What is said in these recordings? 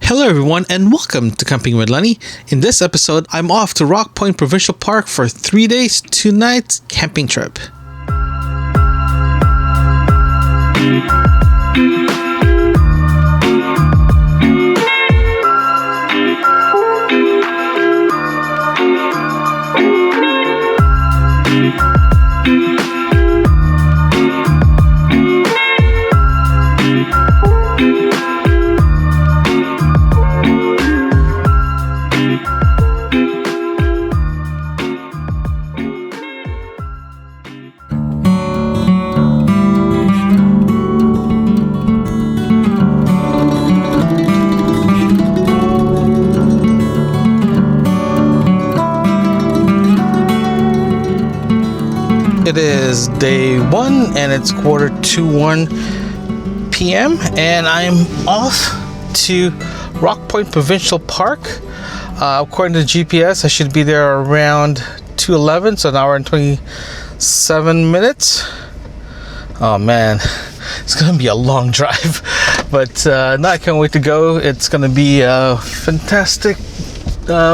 Hello everyone and welcome to Camping with Lenny. In this episode, I'm off to Rock Point Provincial Park for a 3 days, 2 nights camping trip. It is day 1 and it's 1:45 p.m. and I'm off to Rock Point Provincial Park. According to the GPS, I should be there around 2:11, so an hour and 27 minutes. Oh man, it's gonna be a long drive, but no, I can't wait to go. It's gonna be a fantastic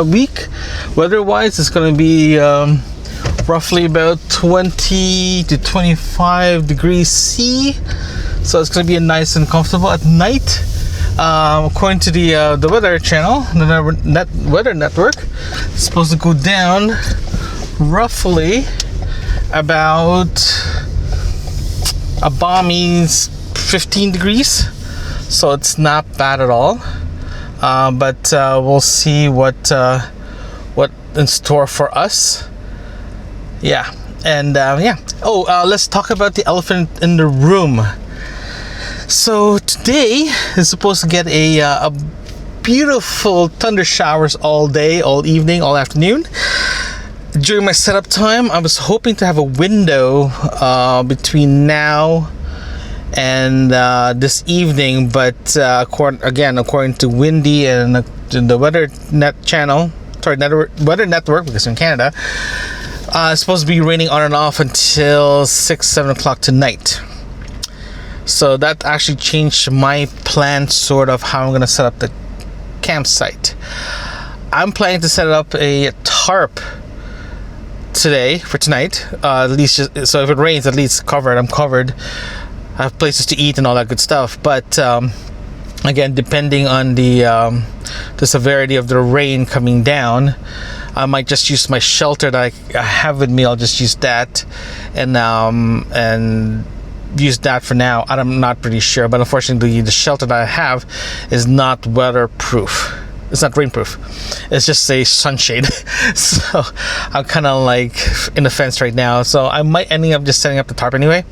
week. Weather-wise, it's gonna be roughly about 20 to 25 degrees C, so it's going to be nice and comfortable at night. According to the weather channel, the weather network, it's supposed to go down roughly about a balmy 15 degrees, so it's not bad at all. But we'll see what in store for us. Yeah, and yeah. Let's talk about the elephant in the room. So today is supposed to get a beautiful thunder showers all day, all evening, all afternoon. During my setup time, I was hoping to have a window between now and this evening, but according to Windy and the weather weather network, because I'm in Canada. It's supposed to be raining on and off until 6-7 o'clock tonight. So that actually changed my plan, sort of how I'm going to set up the campsite. I'm planning to set up a tarp today for tonight. At least, so if it rains, at least I'm covered. I have places to eat and all that good stuff. But again, depending on the severity of the rain coming down, I might just use my shelter that I have with me. I'll just use that and use that for now. I'm not pretty sure, but unfortunately the shelter that I have is not weatherproof. It's not rainproof. It's just a sunshade. So I'm kind of like in the fence right now. So I might end up just setting up the tarp anyway,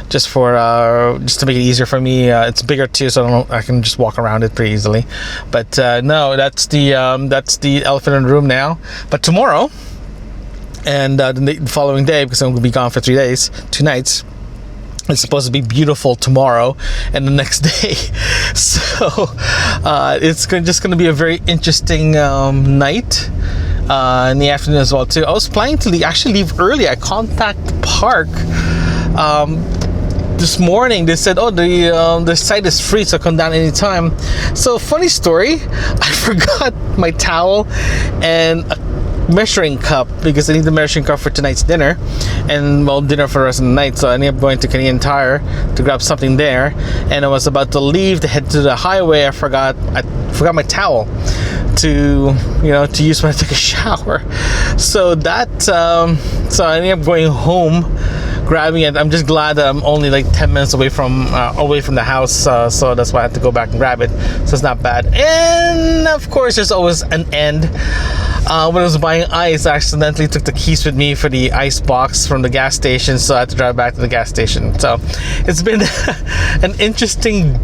just to make it easier for me. It's bigger too, so I can just walk around it pretty easily. But no, that's the elephant in the room now. But tomorrow and the following day, because I'm gonna be gone for 3 days, 2 nights. It's supposed to be beautiful tomorrow and the next day, so it's just going to be a very interesting night in the afternoon as well too. I was planning to actually leave early. I contacted the park this morning. They said, "Oh, the site is free, so come down anytime." So funny story, I forgot my towel and a measuring cup, because I need the measuring cup for tonight's dinner and dinner for the rest of the night. So I ended up going to Canadian Tire to grab something there, and I was about to leave to head to the highway. I forgot my towel to use when I take a shower. So so I ended up going home, grabbing it. I'm just glad that I'm only like 10 minutes away from the house, so that's why I had to go back and grab it. So it's not bad. And of course, there's always an end. When I was buying ice, I accidentally took the keys with me for the ice box from the gas station, so I had to drive back to the gas station. So it's been an interesting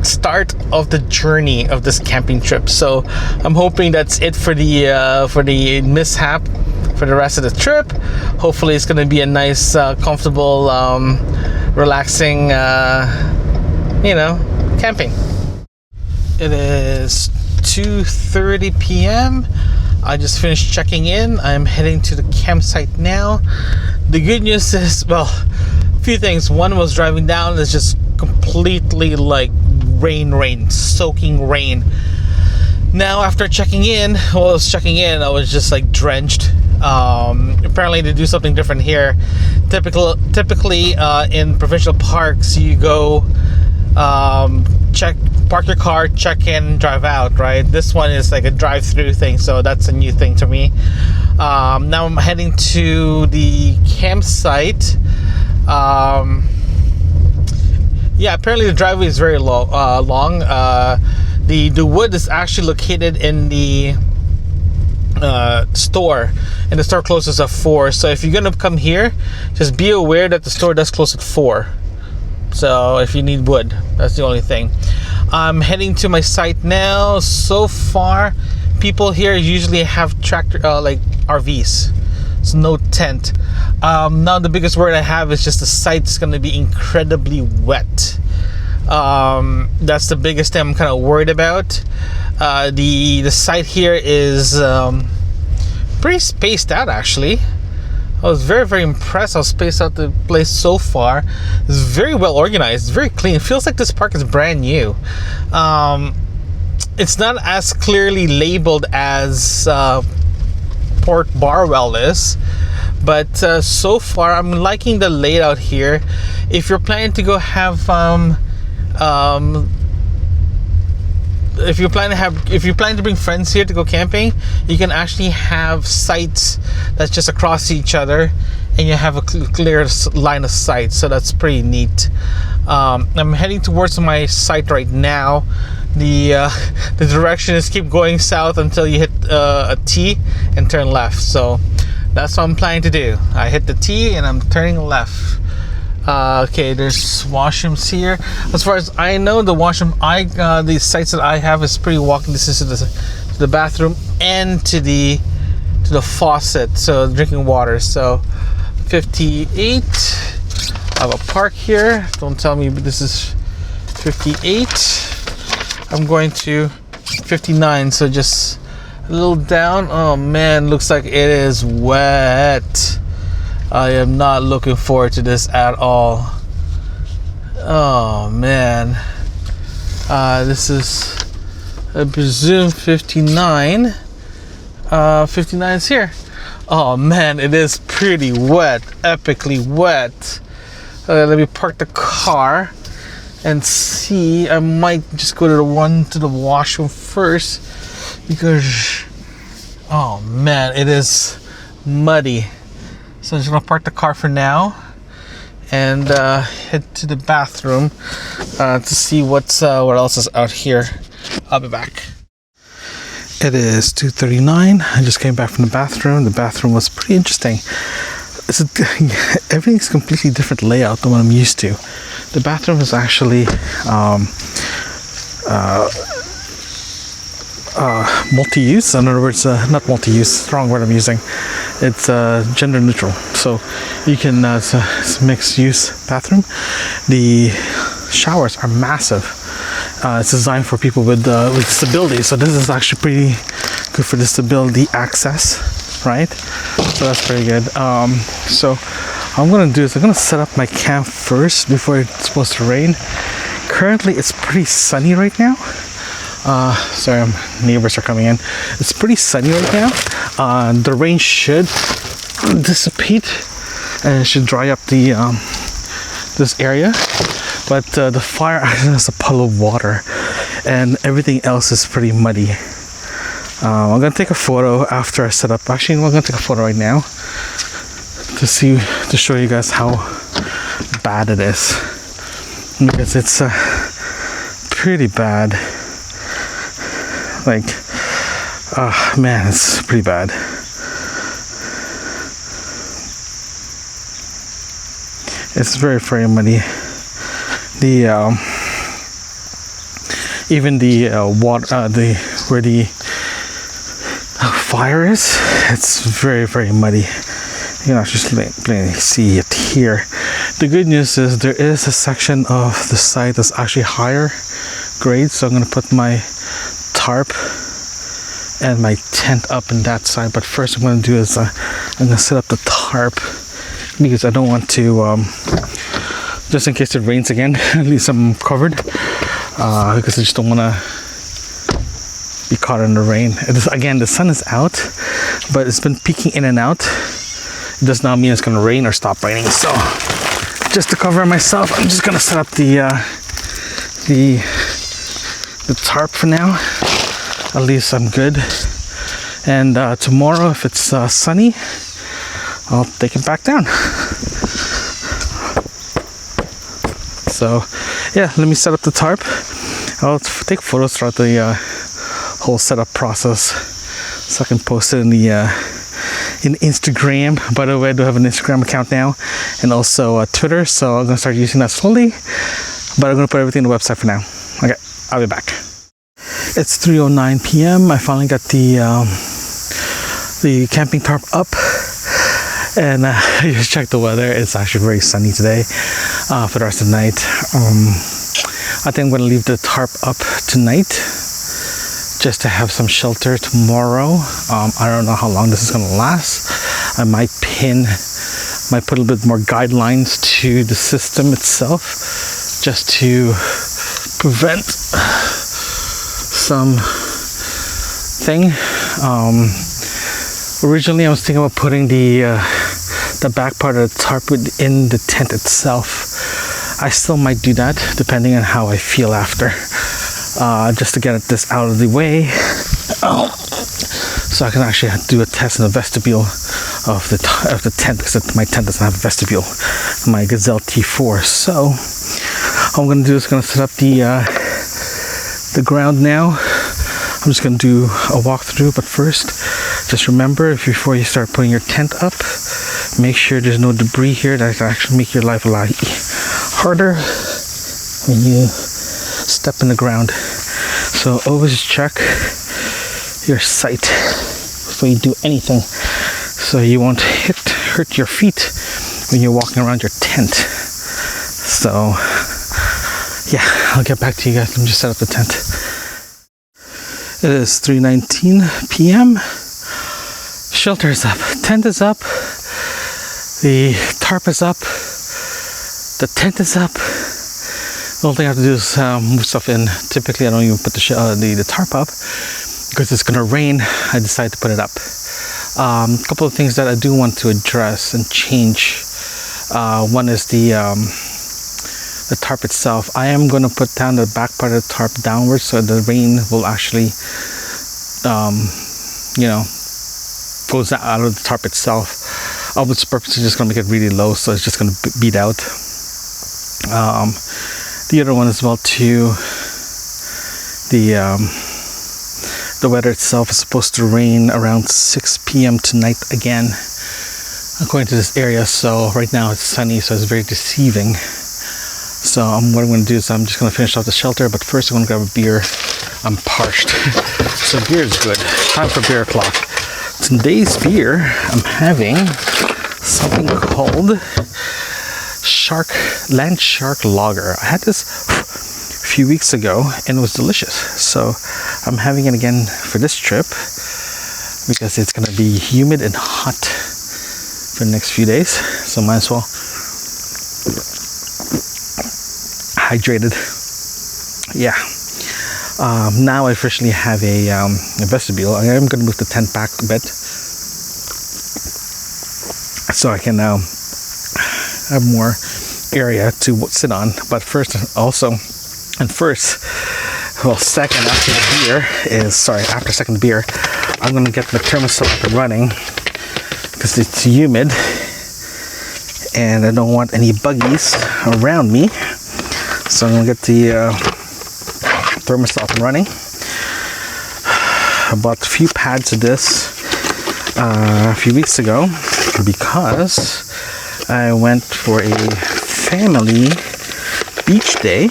start of the journey of this camping trip. So I'm hoping that's it for the mishap for the rest of the trip. Hopefully it's going to be a nice, comfortable, relaxing, camping. It is 2:30 p.m. I just finished checking in. I'm heading to the campsite now. The good news is, few things. One was driving down, it's just completely like rain, soaking rain. Now after checking in, while I was checking in, I was just like drenched. Apparently they do something different here. Typically in provincial parks, you go park your car, check in, drive out, right? This one is like a drive-through thing, so that's a new thing to me. Now I'm heading to the campsite. Yeah, apparently the driveway is very long. The wood is actually located in the store, and the store closes at 4. So if you're gonna come here, just be aware that the store does close at 4. So if you need wood, that's the only thing. I'm heading to my site now. So far, people here usually have tractor like RVs. It's no tent. Now the biggest worry I have is just the site's gonna be incredibly wet. That's the biggest thing I'm kind of worried about. The site here is pretty spaced out, actually. I was very impressed how spaced out the place so far. It's very well organized, it's very clean. It feels like this park is brand new. It's not as clearly labeled as Port Barwell is, but so far I'm liking the layout here. If you're planning to go have if you plan to bring friends here to go camping, you can actually have sites that's just across each other, and you have a clear line of sight. So that's pretty neat. I'm heading towards my site right now. The direction is keep going south until you hit a T and turn left. So that's what I'm planning to do. I hit the T and I'm turning left. Okay, there's washrooms here. As far as I know, the washroom the sites that I have is pretty walking distance to the bathroom and to the faucet, so drinking water. So 58. I have a park here. Don't tell me this is 58. I'm going to 59, so just a little down. Oh man, looks like it is wet. I am not looking forward to this at all. Oh man. This is, I presume, 59. 59 is here. Oh man, it is pretty wet, epically wet. Let me park the car and see. I might just go to the washroom first, because oh man, it is muddy. So I'm just gonna park the car for now and head to the bathroom to see what else is out here. I'll be back. It is 2:39. I just came back from the bathroom. The bathroom was pretty interesting. Everything's completely different layout than what I'm used to. The bathroom is actually multi-use. In other words, not multi-use, wrong word I'm using. It's gender neutral, so you can it's a mixed use bathroom. The showers are massive. It's designed for people with disabilities, so this is actually pretty good for disability access, right? So that's pretty good. So what I'm gonna do is I'm gonna set up my camp first before it's supposed to rain. Currently it's pretty sunny right now. Sorry, neighbors are coming in. It's pretty sunny right now. The rain should dissipate and it should dry up the this area, but the fire has a puddle of water and everything else is pretty muddy. I'm gonna take a photo after I set up. Actually, I'm gonna take a photo right now to show you guys how bad it is, because it's pretty bad. Like, man, it's pretty bad. It's very muddy. The even the water, where the fire is, it's very muddy. You can actually plainly see it here. The good news is there is a section of the site that's actually higher grade, so I'm going to put my tarp and my tent up in that side. But first I'm going to do is I'm going to set up the tarp, because I don't want to just in case it rains again. At least I'm covered, because I just don't want to be caught in the rain. Again, the sun is out, but it's been peeking in and out. It does not mean it's going to rain or stop raining. So just to cover myself, I'm just going to set up the tarp for now. At least I'm good. And tomorrow, if it's sunny, I'll take it back down. So yeah, let me set up the tarp. I'll take photos throughout the whole setup process, so I can post it in Instagram. By the way, I do have an Instagram account now, and also Twitter, so I'm gonna start using that slowly, but I'm gonna put everything on the website for now. Okay, I'll be back. It's 3:09 p.m. I finally got the camping tarp up, and you just check the weather. It's actually very sunny today for the rest of the night. I think I'm gonna leave the tarp up tonight just to have some shelter tomorrow. I don't know how long this is gonna last. I might put a little bit more guidelines to the system itself, just to prevent something. Originally, I was thinking about putting the back part of the tarp within the tent itself. I still might do that, depending on how I feel after. Just to get this out of the way, so I can actually do a test in the vestibule of the tent, because my tent doesn't have a vestibule, my Gazelle T4. So all I'm gonna do is gonna set up the ground now. I'm just gonna do a walkthrough, but first, just remember, before you start putting your tent up, make sure there's no debris here that can actually make your life a lot harder when you step in the ground. So always check your site before you do anything, so you won't hurt your feet when you're walking around your tent. So yeah, I'll get back to you guys. Let me just set up the tent. It is 3:19 p.m. Shelter is up, tent is up, the tarp is up, the tent is up. The only thing I have to do is move stuff in. Typically, I don't even put the tarp up because it's gonna rain. I decided to put it up. A couple of things that I do want to address and change. One is the tarp itself. I am gonna put down the back part of the tarp downwards, so the rain will actually, goes out of the tarp itself. I was purposely just gonna make it really low, so it's just gonna beat out. The other one as well too, the weather itself is supposed to rain around 6 p.m. tonight again, according to this area. So right now it's sunny, so it's very deceiving. So what I'm going to do is I'm just going to finish off the shelter, but first I'm going to grab a beer. I'm parched. So beer is good. Time for beer o'clock. Today's beer, I'm having something called Land Shark Lager. I had this a few weeks ago and it was delicious. So I'm having it again for this trip because it's going to be humid and hot for the next few days. So might as well hydrated. Yeah. Now I officially have a vestibule. I am going to move the tent back a bit so I can now have more area to sit on. But first, second after the beer, I'm going to get my thermos up and running because it's humid and I don't want any buggies around me. So I'm going to get the thermos up and running. I bought a few pads of this a few weeks ago because I went for a family beach day.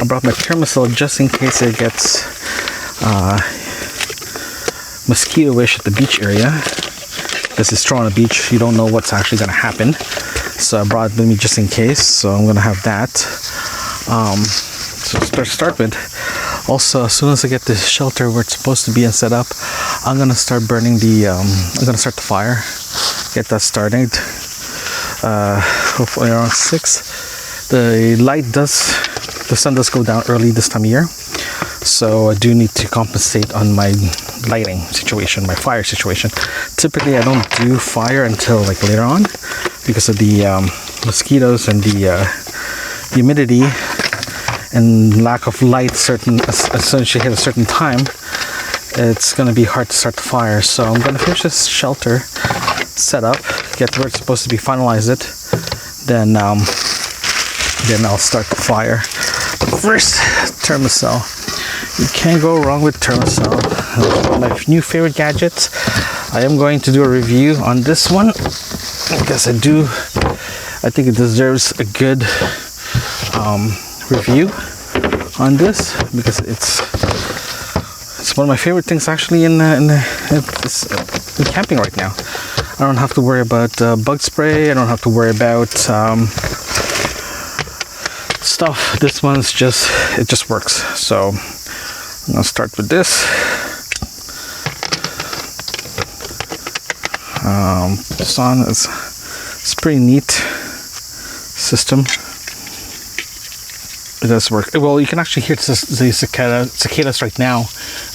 I brought my thermosol just in case it gets mosquito-ish at the beach area. This is Toronto Beach. You don't know what's actually going to happen. So I brought it with me just in case. So I'm going to have that. So to start with, also as soon as I get the shelter where it's supposed to be and set up, I'm going to start burning I'm going to start the fire. Get that started. hopefully around 6. The sun does go down early this time of year, so I do need to compensate on my lighting situation, my fire situation. Typically I don't do fire until like later on because of the mosquitoes and the humidity and lack of light. As soon as you hit a certain time, it's going to be hard to start the fire. So I'm going to finish this shelter set up, get where it's supposed to be, finalize it, then I'll start the fire. But first, Thermacell. You can't go wrong with Thermacell. My new favorite gadgets. I am going to do a review on this one because I think it deserves a good review on this, because it's one of my favorite things actually in camping right now. I don't have to worry about bug spray. I don't have to worry about stuff. This one's it just works. So I'm gonna start with this. This on it's pretty neat system. It does work. Well, you can actually hear the cicadas right now.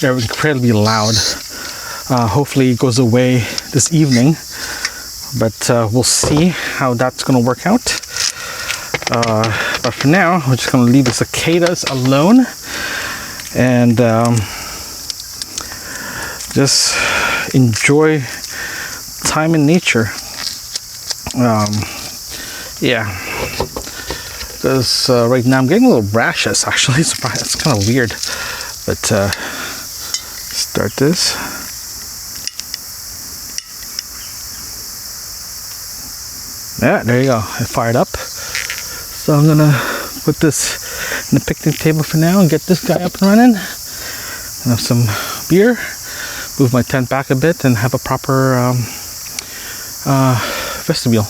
They're incredibly loud. Hopefully it goes away this evening, but we'll see how that's going to work out. But for now, we're just going to leave the cicadas alone and just enjoy time in nature. Yeah, because right now I'm getting a little rashes. Actually, it's kind of weird. But start this. Yeah, there you go. I fired up. So I'm gonna put this in the picnic table for now and get this guy up and running. And have some beer, move my tent back a bit, and have a proper vestibule.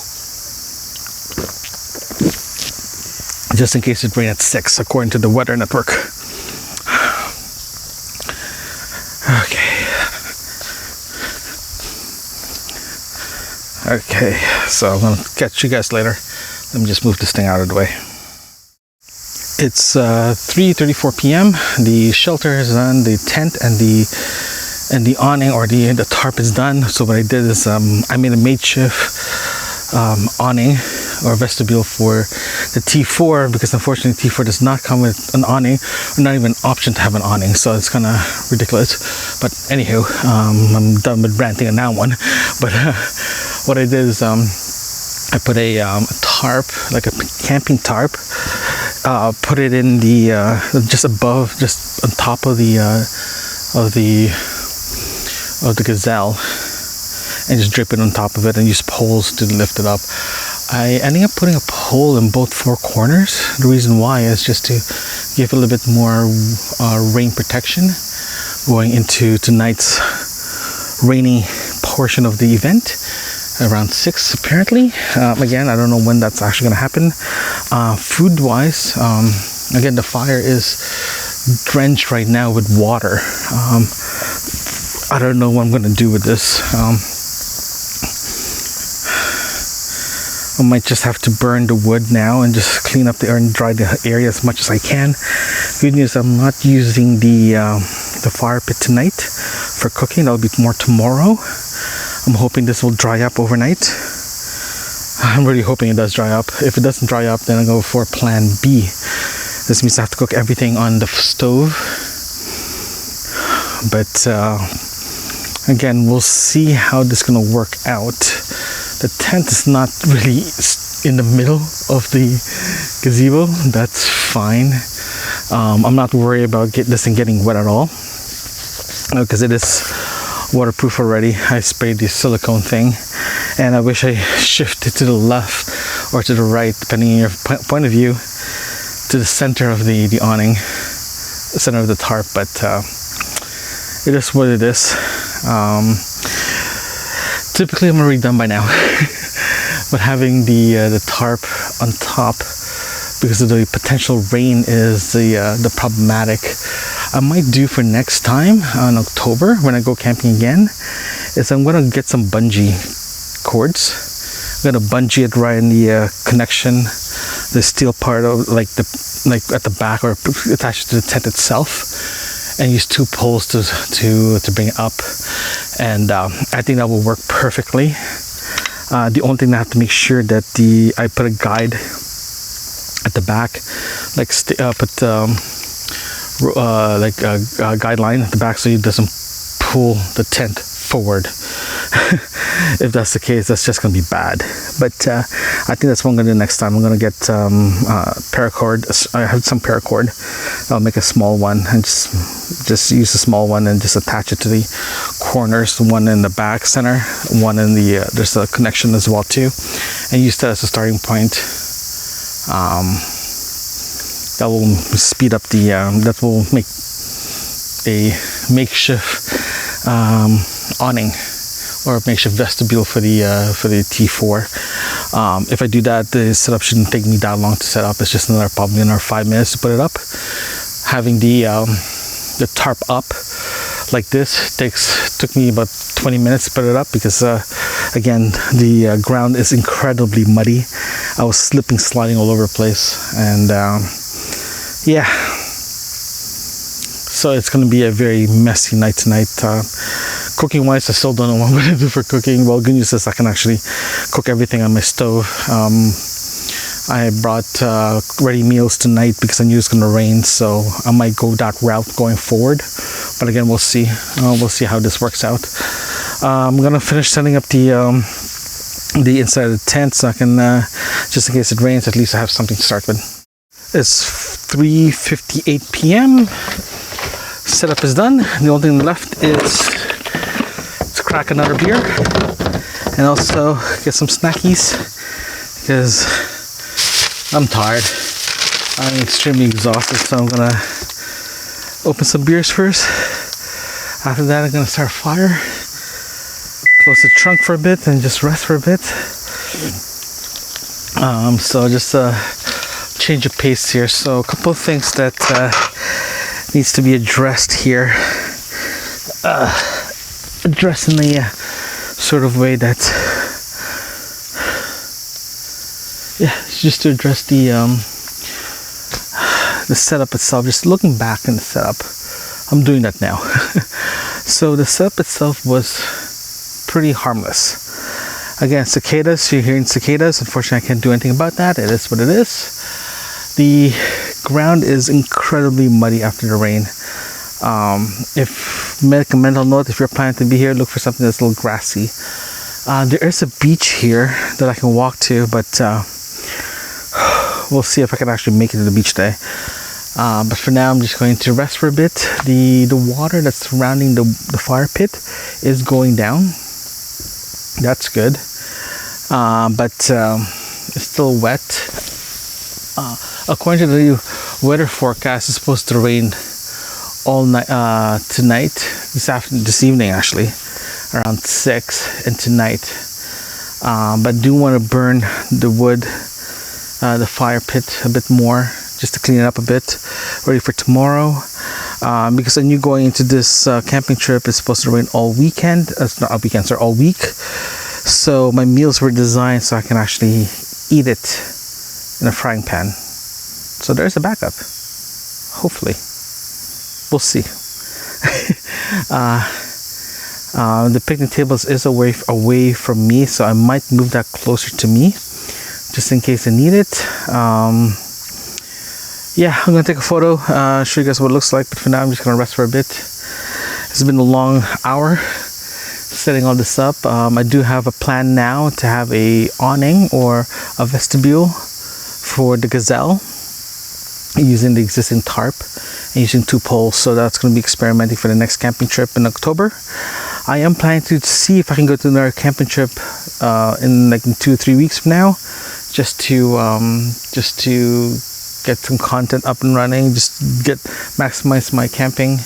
Just in case it rains at 6, according to the weather network. Okay, so I'm gonna catch you guys later. Let me just move this thing out of the way. It's 3:34 p.m. The shelter is done, the tent and the awning, or the tarp is done. So what I did is I made a makeshift awning or vestibule for the T4, because unfortunately T4 does not come with an awning, or not even an option to have an awning, so it's kind of ridiculous. But anywho, I'm done with ranting on that one. But what I did is I put a tarp, like a camping tarp, put it in the just on top of the gazelle, and just drip it on top of it and use poles to lift it up. I ended up putting a pole in both 4 corners. The reason why is just to give a little bit more rain protection going into tonight's rainy portion of the event, around 6 apparently. Again, I don't know when that's actually going to happen. Food wise, again, the fire is drenched right now with water. I don't know what I'm going to do with this. I might just have to burn the wood now and just clean up the air and dry the area as much as I can. Good news, I'm not using the fire pit tonight for cooking. That'll be more tomorrow. I'm hoping this will dry up overnight. I'm really hoping it does dry up. If it doesn't dry up, then I'll go for plan B. This means I have to cook everything on the stove. But again, we'll see how this is going to work out. The tent is not really in the middle of the gazebo. That's fine. I'm not worried about this thing getting wet at all, because it is waterproof already. I sprayed the silicone thing, and I wish I shifted to the left or to the right, depending on your point of view, to the center of the awning, the center of the tarp. But it is what it is. Typically I'm already done by now, but having the tarp on top because of the potential rain is the problematic. I might do for next time in October when I go camping again is I'm gonna get some bungee cords. I'm gonna bungee it right in the connection, the steel part of like at the back, or attached to the tent itself, and use 2 poles to bring it up. And I think that will work perfectly. The only thing I have to make sure that I put a guide at the back, like put like a guideline at the back so it doesn't pull the tent forward. If that's the case, that's just gonna be bad. But I think that's what I'm gonna do next time. I'm gonna get paracord. I have some paracord. I'll make a small one and just use a small one and just attach it to the corners, one in the back center, one in the there's a connection as well too, and use that as a starting point. That will speed up the that will make a makeshift awning or makeshift vestibule for the T4. If I do that, the setup shouldn't take me that long to set up. It's just probably another 5 minutes to put it up. Having the tarp up like this took me about 20 minutes to put it up, because again, the ground is incredibly muddy. I was sliding all over the place, and yeah, so it's going to be a very messy night tonight. Cooking wise, I still don't know what I'm going to do for cooking. Well, good news is I can actually cook everything on my stove. I brought ready meals tonight because I knew it's going to rain, so I might go that route going forward. But again, we'll see. We'll see how this works out. I'm going to finish setting up the inside of the tent, so I can, just in case it rains, at least I have something to start with. It's 3:58 p.m. Setup is done. The only thing left is to crack another beer and also get some snackies, because I'm tired. I'm extremely exhausted, so I'm gonna open some beers first. After that, I'm gonna start a fire, close the trunk for a bit, and just rest for a bit. So just change of pace here. So a couple of things that needs to be addressed here. Addressed in the sort of way that, yeah, just to address the setup itself. Just looking back in the setup, I'm doing that now. So the setup itself was pretty harmless. Again, cicadas, you're hearing cicadas. Unfortunately, I can't do anything about that. It is what it is. The ground is incredibly muddy after the rain. If make a mental note, if you're planning to be here, look for something that's a little grassy. There is a beach here that I can walk to, but we'll see if I can actually make it to the beach today. But for now, I'm just going to rest for a bit. The water that's surrounding the fire pit is going down. That's good. But it's still wet. According to the weather forecast, it's supposed to rain all night tonight, this evening actually, around 6, and tonight. But do want to burn the wood, the fire pit a bit more, just to clean it up a bit, ready for tomorrow. Because I knew going into this camping trip, it's supposed to rain all weekend. Not all weekend, sorry, all week. So my meals were designed so I can actually eat it in a frying pan. So there's a backup. Hopefully. We'll see. The picnic tables is away from me, so I might move that closer to me, just in case I need it. Yeah, I'm gonna take a photo, show you guys what it looks like, but for now I'm just gonna rest for a bit. It's been a long hour setting all this up. I do have a plan now to have a awning or a vestibule for the gazelle, using the existing tarp and using 2 poles. So that's going to be experimenting for the next camping trip in October. I am planning to see if I can go to another camping trip in 2 or 3 weeks from now, just to get some content up and running, just maximize my camping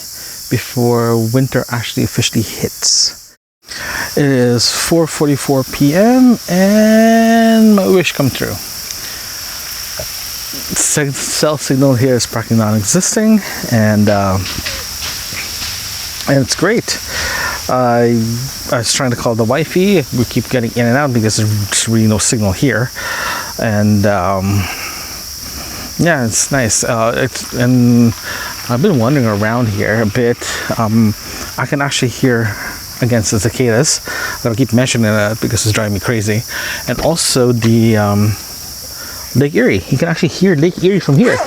before winter actually officially hits. It is 4:44 p.m. and my wish come true. Cell signal here is practically non-existing, and it's great. I was trying to call the wifey. We keep getting in and out because there's really no signal here, and yeah, it's nice. And I've been wandering around here a bit. I can actually hear against the cicadas. I'm gonna keep mentioning that because it's driving me crazy. And also the Lake Erie. You can actually hear Lake Erie from here.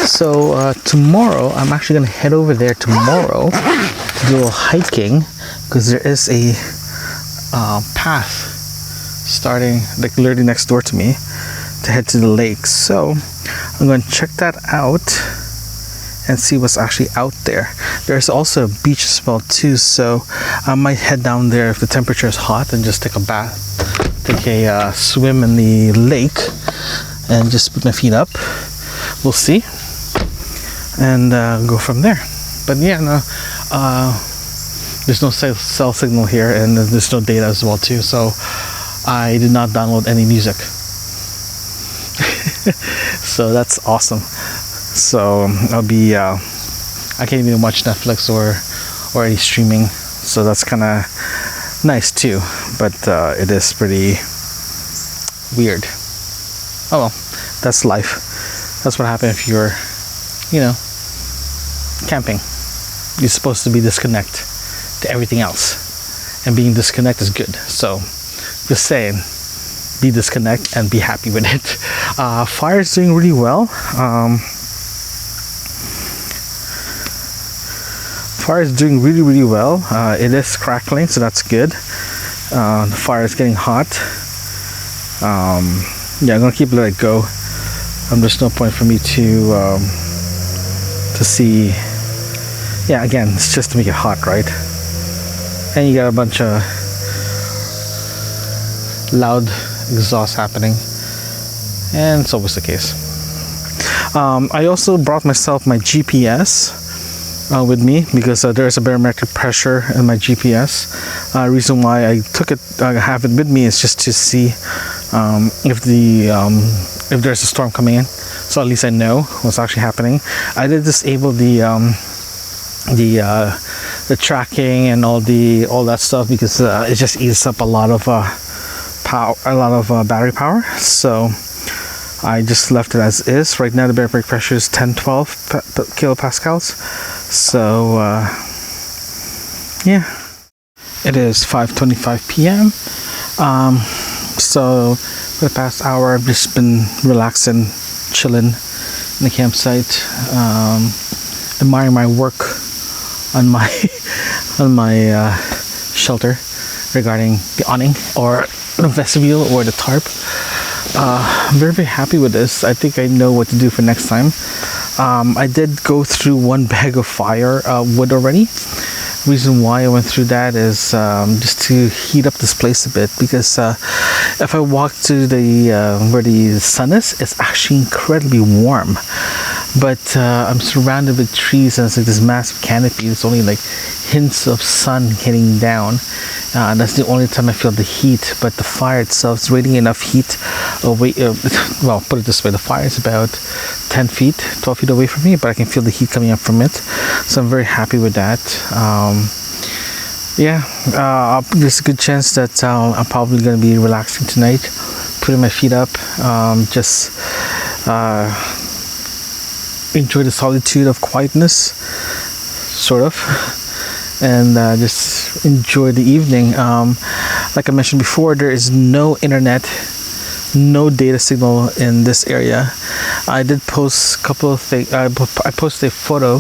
So tomorrow, I'm actually gonna head over there tomorrow to do a little hiking because there is a path starting like literally next door to me to head to the lake. So I'm going to check that out and see what's actually out there. There's also a beach as well too, so I might head down there if the temperature is hot and just take a bath, take a swim in the lake and just put my feet up. We'll see, and go from there. But yeah, no, there's no cell signal here, and there's no data as well too, so I did not download any music. So that's awesome. So I'll be I can't even watch Netflix or any streaming, so that's kind of nice too, but it is pretty weird. Oh well, that's life. That's what happens if you're, you know, camping. You're supposed to be disconnected to everything else, and being disconnected is good. So just saying, be disconnect and be happy with it. Fire is doing really well. Fire is doing really well. It is crackling, so that's good. The fire is getting hot. Yeah, I'm gonna keep letting it go. There's no point for me to see. Yeah, again, it's just to make it hot, right? And you got a bunch of loud exhaust happening, and it's always the case. I also brought myself my GPS with me because there's a barometric pressure in my GPS. Reason why I took it, I have it with me, is just to see if there's a storm coming in, so at least I know what's actually happening. I did disable the tracking and all that stuff because it just eats up a lot of battery power. So I just left it as is. Right now the barometric pressure is 10-12 kilopascals. So yeah, it is 5:25 p.m. So for the past hour I've just been relaxing, chilling in the campsite, admiring my work on my shelter regarding the awning or the vestibule or the tarp. I'm very happy with this. I think I know what to do for next time. I did go through one bag of fire wood already. Reason why I went through that is just to heat up this place a bit, because if I walk to the where the sun is, it's actually incredibly warm. But I'm surrounded with trees and it's like this massive canopy. It's only like hints of sun hitting down. And that's the only time I feel the heat. But the fire itself is radiating enough heat away. Well, put it this way: the fire is about 10 feet, 12 feet away from me, but I can feel the heat coming up from it. So I'm very happy with that. Yeah, there's a good chance that I'm probably going to be relaxing tonight, putting my feet up, just enjoy the solitude of quietness, sort of, and just enjoy the evening. Like I mentioned before, there is no internet, no data signal in this area. I did post a couple of things. I posted a photo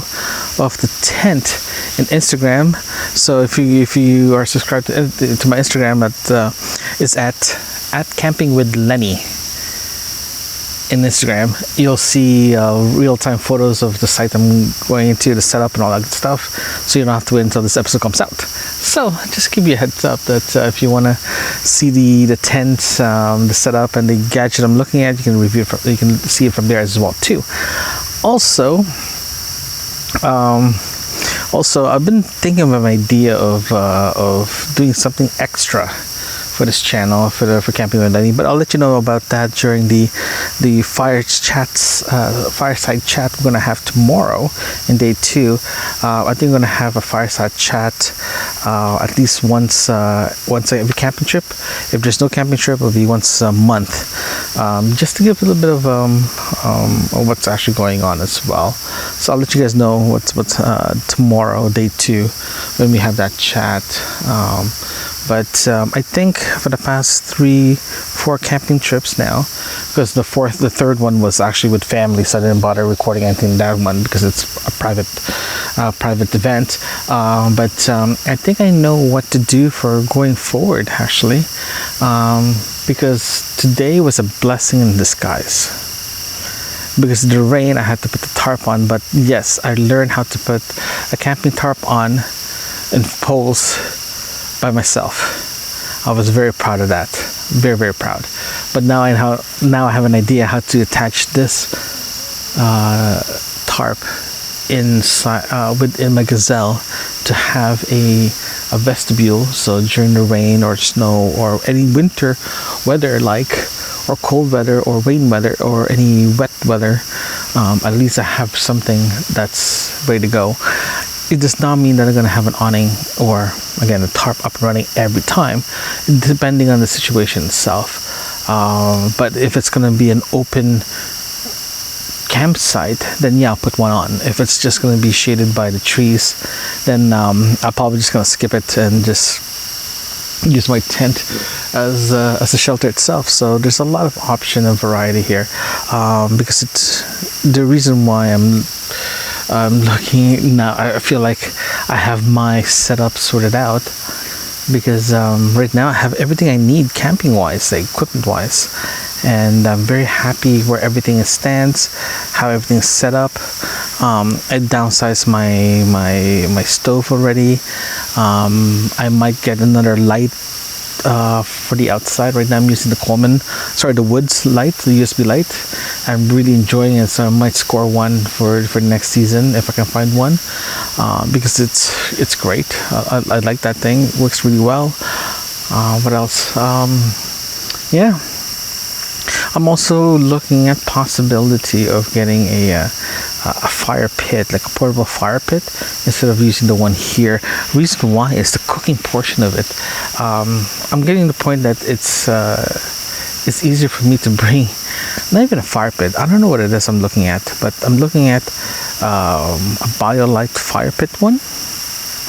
of the tent in Instagram. So if you are subscribed to my Instagram, it's at Camping with Lenny in Instagram, you'll see real-time photos of the site I'm going into, the setup and all that good stuff, so you don't have to wait until this episode comes out. So just give you a heads up that if you want to see the tent, the setup and the gadget I'm looking at, you can review it you can see it from there as well too. Also I've been thinking of an idea of doing something extra for this channel for Camping with Lenny, but I'll let you know about that during the fireside chat we're gonna have tomorrow in day 2. I think we're gonna have a fireside chat at least once every camping trip. If there's no camping trip, it'll be once a month, just to give a little bit of what's actually going on as well. So I'll let you guys know what's tomorrow, day 2, when we have that chat. But I think for the past 3-4 camping trips now, because the third one was actually with family, so I didn't bother recording anything in that one because it's a private event. But I think I know what to do for going forward, actually, because today was a blessing in disguise. Because of the rain, I had to put the tarp on, but yes, I learned how to put a camping tarp on and poles by myself. I was very proud of that, very, very proud. But now I have an idea how to attach this tarp inside within my Gazelle to have a vestibule, so during the rain or snow or any winter weather, or cold weather or rain weather or any wet weather, at least I have something that's ready to go. It does not mean that I'm going to have an awning or, again, a tarp up and running every time, depending on the situation itself. But if it's going to be an open campsite, then yeah, I'll put one on. If it's just going to be shaded by the trees, then I'm probably just going to skip it and just use my tent as a shelter itself. So there's a lot of option and variety here, because it's the reason why I'm looking now. I feel like I have my setup sorted out, because right now I have everything I need camping wise, equipment wise, and I'm very happy where everything stands, how everything's set up. I downsized my stove already. I might get another light for the outside. Right now I'm using the Woods light, the USB light. I'm really enjoying it, so I might score one for the next season if I can find one, because it's great. I like that thing. It works really well. What else? Yeah, I'm also looking at possibility of getting a fire pit, like a portable fire pit, instead of using the one here. Reason why is the cooking portion of it. I'm getting to the point that it's easier for me to bring, not even a fire pit, I don't know what it is I'm looking at, but I'm looking at a BioLite fire pit one,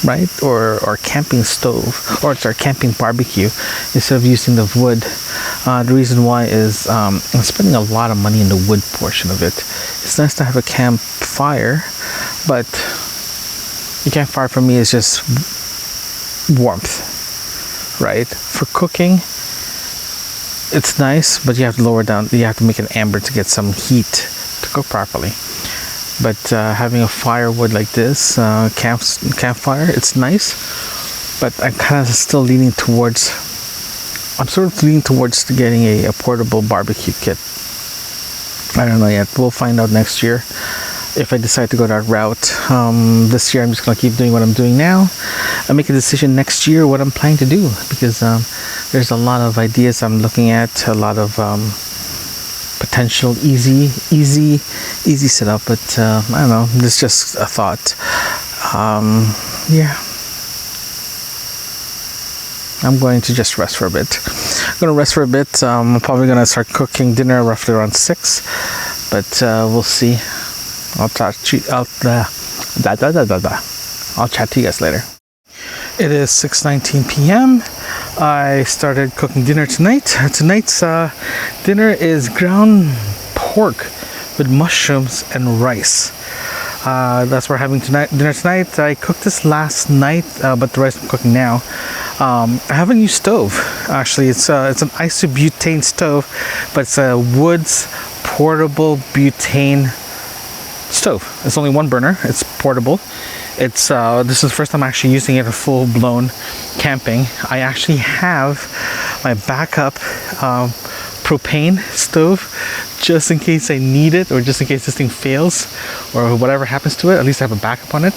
right? Or camping stove, or camping barbecue, instead of using the wood. The reason why is I'm spending a lot of money in the wood portion of it. It's nice to have a campfire, but the campfire for me is just warmth, right? For cooking, it's nice, but you have to lower down, you have to make an amber to get some heat to cook properly. But having a firewood like this, campfire, it's nice, but I'm kind of still leaning towards, getting a portable barbecue kit. I don't know yet. We'll find out next year if I decide to go that route. This year I'm just going to keep doing what I'm doing now. I'll make a decision next year what I'm planning to do, because there's a lot of ideas I'm looking at, a lot of potential easy setup, but I don't know, it's just a thought. Yeah, I'm going to just rest for a bit. I'm probably going to start cooking dinner roughly around 6, but we'll see. I'll chat to you guys later. It is 6:19 p.m. I started cooking dinner tonight. Tonight's dinner is ground pork with mushrooms and rice. That's what we're having dinner tonight. I cooked this last night, but the rice I'm cooking now. I have a new stove. Actually, it's an isobutane stove, but it's a Woods portable butane stove. It's only one burner. It's portable. It's this is the first time I'm actually using it in full-blown camping. I actually have my backup propane stove, just in case I need it, or just in case this thing fails or whatever happens to it. At least I have a backup on it.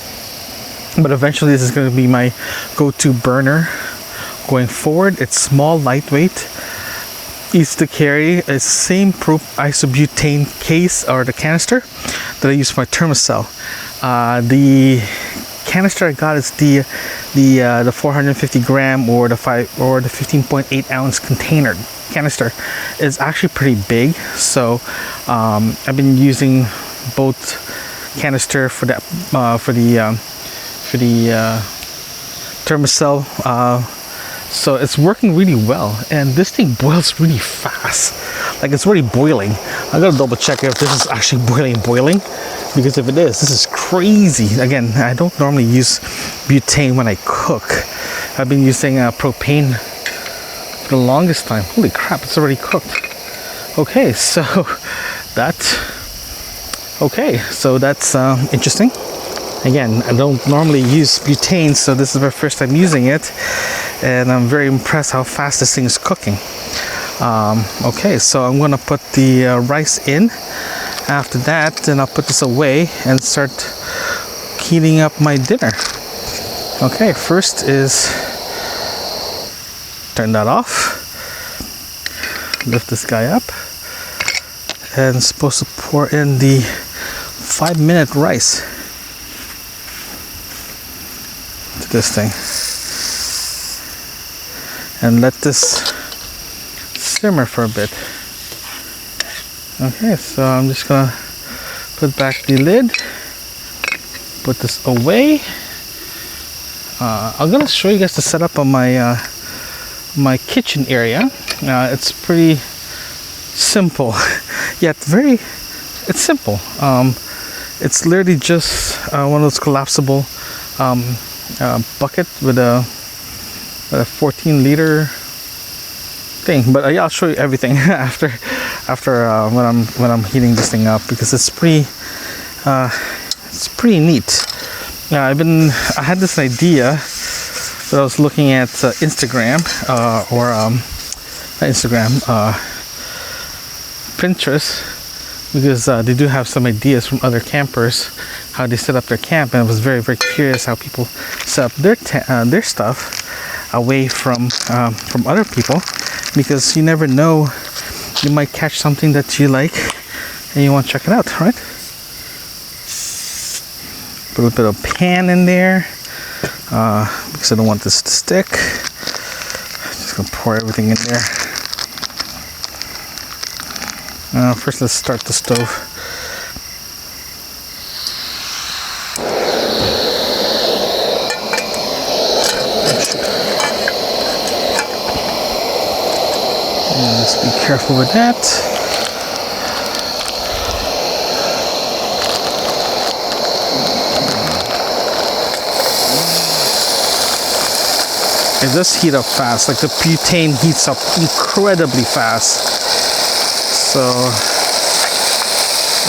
But eventually this is going to be my go-to burner going forward. It's small, lightweight, easy to carry. It's same isobutane case, or the canister that I use for my thermostat. The canister I got is the 450 gram or the 15.8 ounce container canister. Is actually pretty big, so I've been using both canister for the Thermocell, so it's working really well, and this thing boils really fast. Like, it's already boiling. I gotta double check if this is actually boiling, because if it is, this is crazy. Again, I don't normally use butane when I cook. I've been using propane for the longest time. Holy crap, it's already cooked. Okay, so that's interesting. Again, I don't normally use butane, so this is my first time using it, and I'm very impressed how fast this thing is cooking. Okay, so I'm gonna put the rice in. After that, then I'll put this away and start heating up my dinner. Okay, first is turn that off, lift this guy up, and it's supposed to pour in the 5-minute rice to this thing, and let this simmer for a bit. Okay, so I'm just gonna put back the lid, put this away. I'm gonna show you guys the setup of my my kitchen area. It's pretty simple, yet it's simple. It's literally just one of those collapsible bucket with a 14-liter thing. But yeah, I'll show you everything after when I'm heating this thing up, because it's pretty neat. I had this idea that I was looking at Instagram Pinterest, because they do have some ideas from other campers how they set up their camp, and I was very curious how people set up their stuff away from other people, because you never know, you might catch something that you like and you want to check it out, right? Put a bit of pan in there because I don't want this to stick. Just gonna pour everything in there. First, let's start the stove. And let's be careful with that. It does heat up fast. Like, the butane heats up incredibly fast. So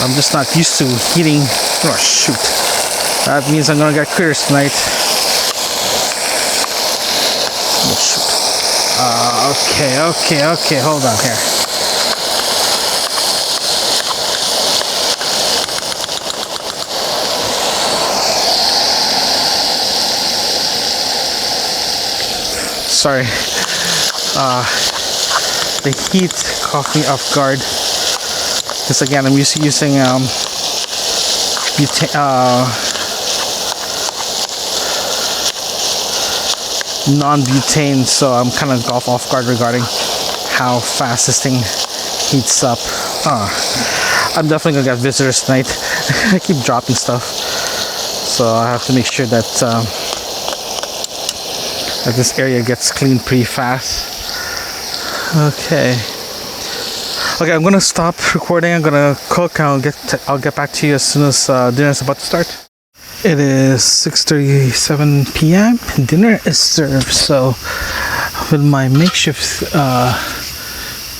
I'm just not used to heating. Oh shoot! That means I'm gonna get critters tonight. Oh shoot! Okay. Hold on here. Sorry. The heat caught me off guard, because again, I'm used to using non-butane, so I'm kind of off guard regarding how fast this thing heats up. I'm definitely gonna get visitors tonight. I keep dropping stuff, so I have to make sure that that this area gets cleaned pretty fast. Okay, I'm gonna stop recording. I'm gonna cook. I'll get back to you as soon as dinner is about to start. It is 6:37 p.m. Dinner is served. So with my makeshift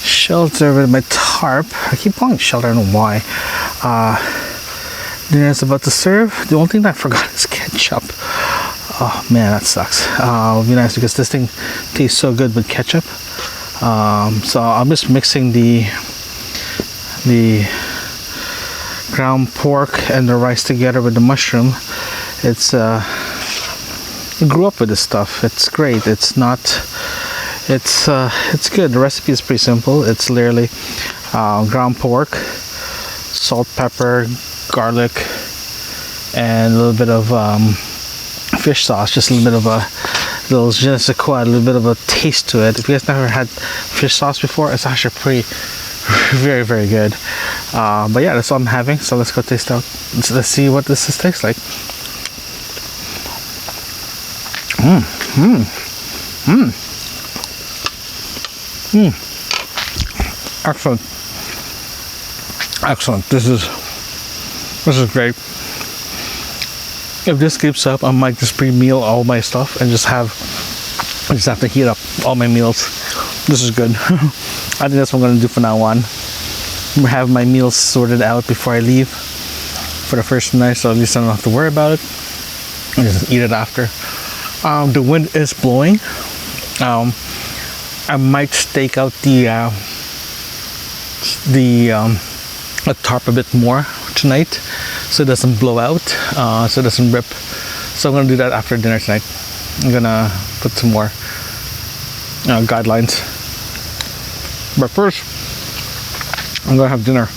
shelter, with my tarp, I keep calling it shelter, I don't know why. Dinner is about to serve. The only thing that I forgot is ketchup. Oh man, that sucks. It'll be nice, because this thing tastes so good with ketchup. So I'm just mixing the ground pork and the rice together with the mushroom. It's I grew up with this stuff. It's great. It's good. The recipe is pretty simple. It's literally ground pork, salt, pepper, garlic, and a little bit of fish sauce, just a little bit of a little je ne sais quoi, a little bit of a taste to it. If you guys never had fish sauce before, it's actually pretty very, very good. But yeah, that's all I'm having, so let's go taste out. Let's see what this tastes like. Excellent. Excellent. This is great. If this keeps up, I might just pre-meal all my stuff and just have to heat up all my meals. This is good. I think that's what I'm gonna do from now on. Have my meals sorted out before I leave for the first night, so at least I don't have to worry about it. I just eat it after. The wind is blowing. I might stake out the tarp a bit more tonight, so it doesn't blow out, so it doesn't rip. So I'm gonna do that after dinner tonight. I'm gonna put some more guidelines. But first, I'm gonna have dinner.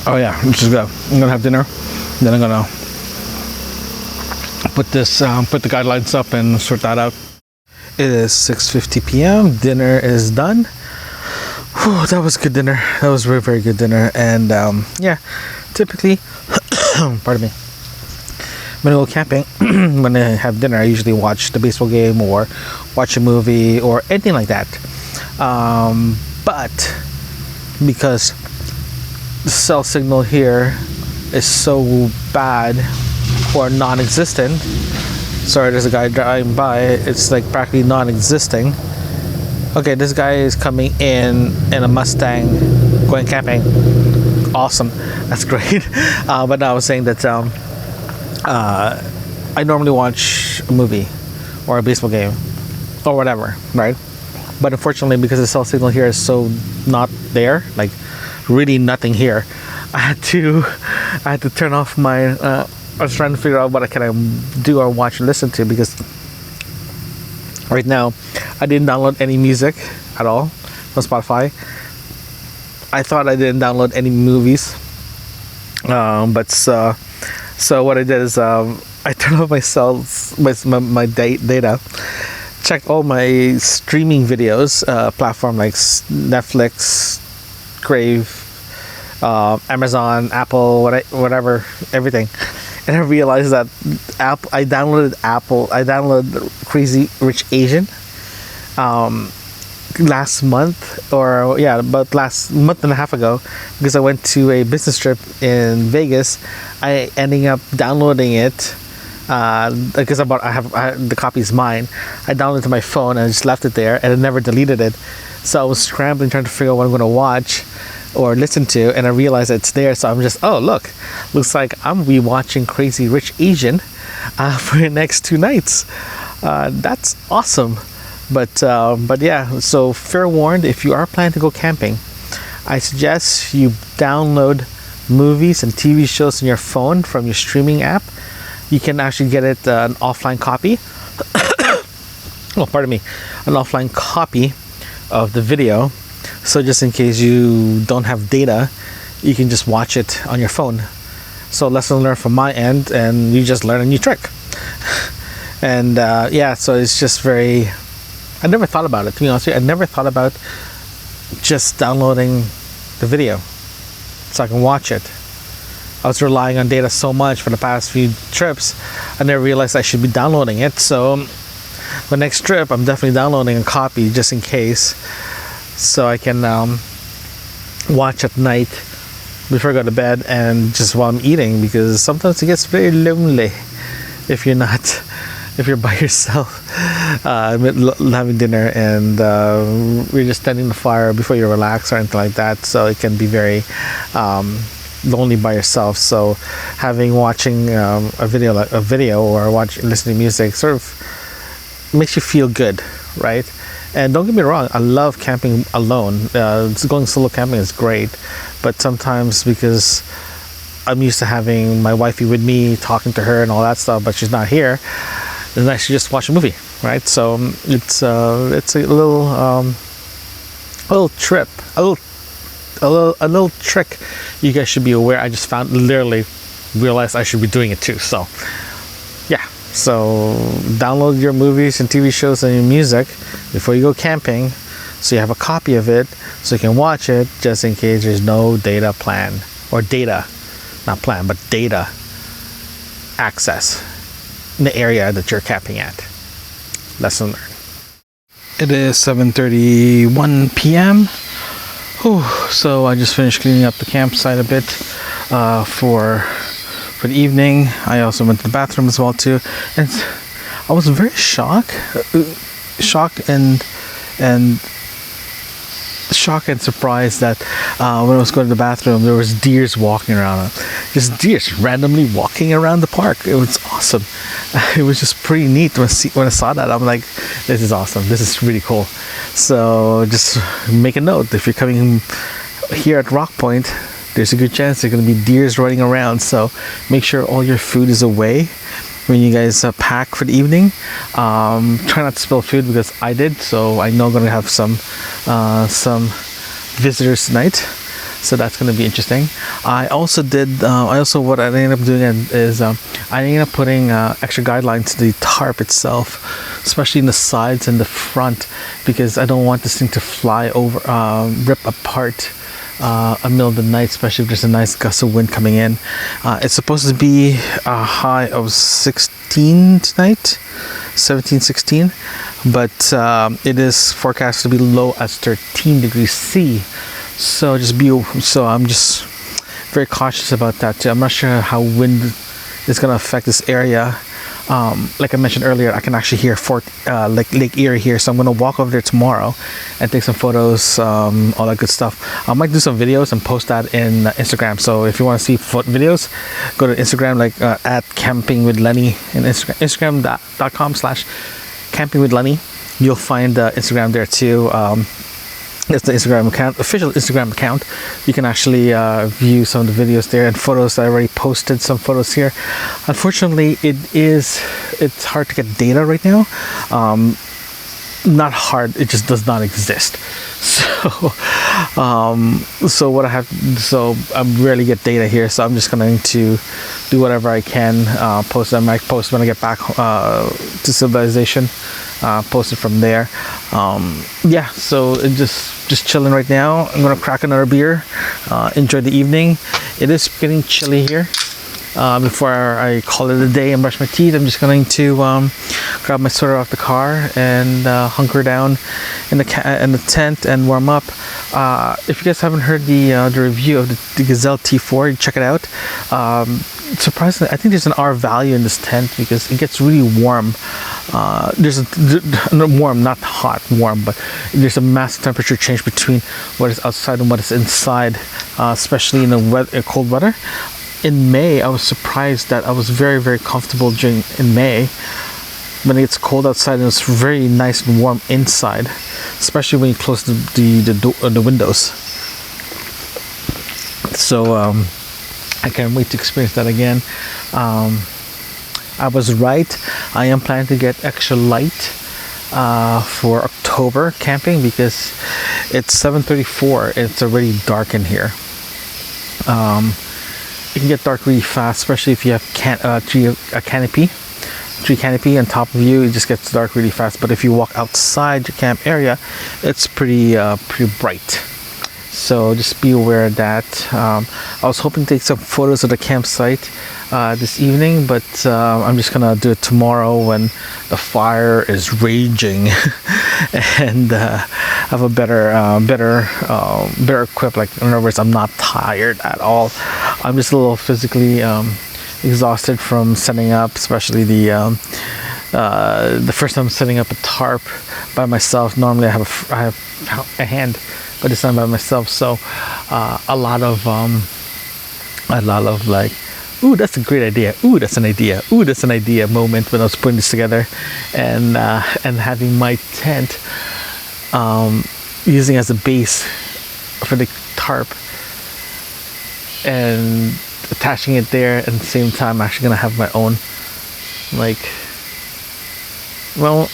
Oh yeah, let's just go. I'm gonna have dinner, then I'm gonna put the guidelines up and sort that out. It is 6:50 p.m. Dinner is done. Whew, that was good dinner. That was very, very good dinner. And yeah, typically, pardon me, when I go camping, when I have dinner, I usually watch the baseball game or watch a movie or anything like that. But because the cell signal here is so bad or non-existent, sorry, there's a guy driving by, it's like practically non-existing. Okay, this guy is coming in a Mustang going camping. Awesome, that's great. But I was saying that I normally watch a movie or a baseball game or whatever, right? But unfortunately, because the cell signal here is so not there, like really nothing here, I had to turn off my I was trying to figure out what I can do or watch and listen to, because right now I didn't download any music at all from Spotify. I thought I didn't download any movies, but so what I did is I turned off my data, checked all my streaming videos, platform like Netflix, Crave, Amazon, Apple, whatever, everything. And I realized that I downloaded Crazy Rich Asian last month, or yeah, about last month and a half ago, because I went to a business trip in Vegas. I ended up downloading it because the copy is mine. I downloaded it to my phone and I just left it there, and I never deleted it. So I was scrambling trying to figure out what I'm going to watch or listen to, and I realized it's there. So I'm just, oh look, looks like I'm rewatching Crazy Rich Asian for the next 2 nights. That's awesome. But yeah, so fair warned, if you are planning to go camping, I suggest you download movies and TV shows on your phone from your streaming app. You can actually get it an offline copy. Oh, pardon me, an offline copy of the video. So just in case you don't have data, you can just watch it on your phone. So lesson learned from my end, and you just learn a new trick. And yeah, so it's just very, I never thought about it, to be honest with you. I never thought about just downloading the video so I can watch it. I was relying on data so much for the past few trips, I never realized I should be downloading it. So the next trip, I'm definitely downloading a copy just in case, so I can watch at night before I go to bed and just while I'm eating, because sometimes it gets very lonely if you're by yourself having dinner and you're just tending the fire before you relax or anything like that. So it can be very lonely by yourself. So watching a video or listening to music sort of makes you feel good, right? And don't get me wrong, I love camping alone. Going solo camping is great, but sometimes because I'm used to having my wifey with me, talking to her and all that stuff, but she's not here, it's nice to just watch a movie, right? So it's a little trip, a little trick you guys should be aware. I just realized I should be doing it too. So So download your movies and TV shows and your music before you go camping, so you have a copy of it, so you can watch it just in case there's no data plan, or data, not plan, but data access in the area that you're camping at. Lesson learned. It is 7:31 p.m. Whew. So I just finished cleaning up the campsite a bit for the evening. I also went to the bathroom as well too, and I was very shocked and surprised that when I was going to the bathroom, there was deers walking around. Just deers randomly walking around the park. It was awesome. It was just pretty neat when I saw that. I'm like, this is awesome. This is really cool. So just make a note, if you're coming here at Rock Point, there's a good chance there's going to be deers running around. So make sure all your food is away when you guys pack for the evening. Try not to spill food, because I did, so I know I'm gonna have some visitors tonight, so that's gonna be interesting. I also what I ended up doing is I ended up putting extra guidelines to the tarp itself, especially in the sides and the front, because I don't want this thing to fly over, rip apart a middle of the night, especially if there's a nice gust of wind coming in. It's supposed to be a high of 16 tonight, 17, 16, but it is forecast to be low as 13 degrees C. So I'm just very cautious about that too. I'm not sure how wind is going to affect this area. Like I mentioned earlier, I can actually hear Lake Erie here, so I'm going to walk over there tomorrow and take some photos, all that good stuff. I might do some videos and post that in Instagram, so if you want to see videos, go to Instagram, like at Camping with Lenny, and Instagram.com/Camping with Lenny. You'll find Instagram there too. It's the Instagram account, official Instagram account. You can actually view some of the videos there and photos. I already posted some photos here. Unfortunately, it's hard to get data right now. Not hard, it just does not exist. So I rarely get data here, so I'm just going to do whatever I can. Post them. I post when I get back to civilization. Post it from there. Yeah, so just chilling right now. I'm gonna crack another beer, enjoy the evening. It is getting chilly here. Before I call it a day and brush my teeth, I'm just going to grab my sweater off the car and hunker down in the tent and warm up. If you guys haven't heard the review of the Gazelle T4, check it out. Surprisingly, I think there's an R value in this tent because it gets really warm. Warm, not hot, warm, but there's a massive temperature change between what is outside and what is inside, especially in the cold weather. In May, I was surprised that I was very, very comfortable in May when it gets cold outside, and it's very nice and warm inside, especially when you close the windows. So I can't wait to experience that again. I was right. I am planning to get extra light for October camping because it's 7:34. It's already dark in here. It can get dark really fast, especially if you have tree canopy on top of you. It just gets dark really fast. But if you walk outside your camp area, it's pretty bright. So just be aware of that. I was hoping to take some photos of the campsite this evening, but I'm just gonna do it tomorrow when the fire is raging and have a better equipped. Like, in other words, I'm not tired at all. I'm just a little physically exhausted from setting up, especially the first time setting up a tarp by myself. Normally I have a hand, but this time by myself. So a lot of like, ooh, that's a great idea. Ooh, that's an idea. Ooh, that's an idea moment when I was putting this together, and having my tent using as a base for the tarp and attaching it there. At the same time, I'm actually gonna have my own,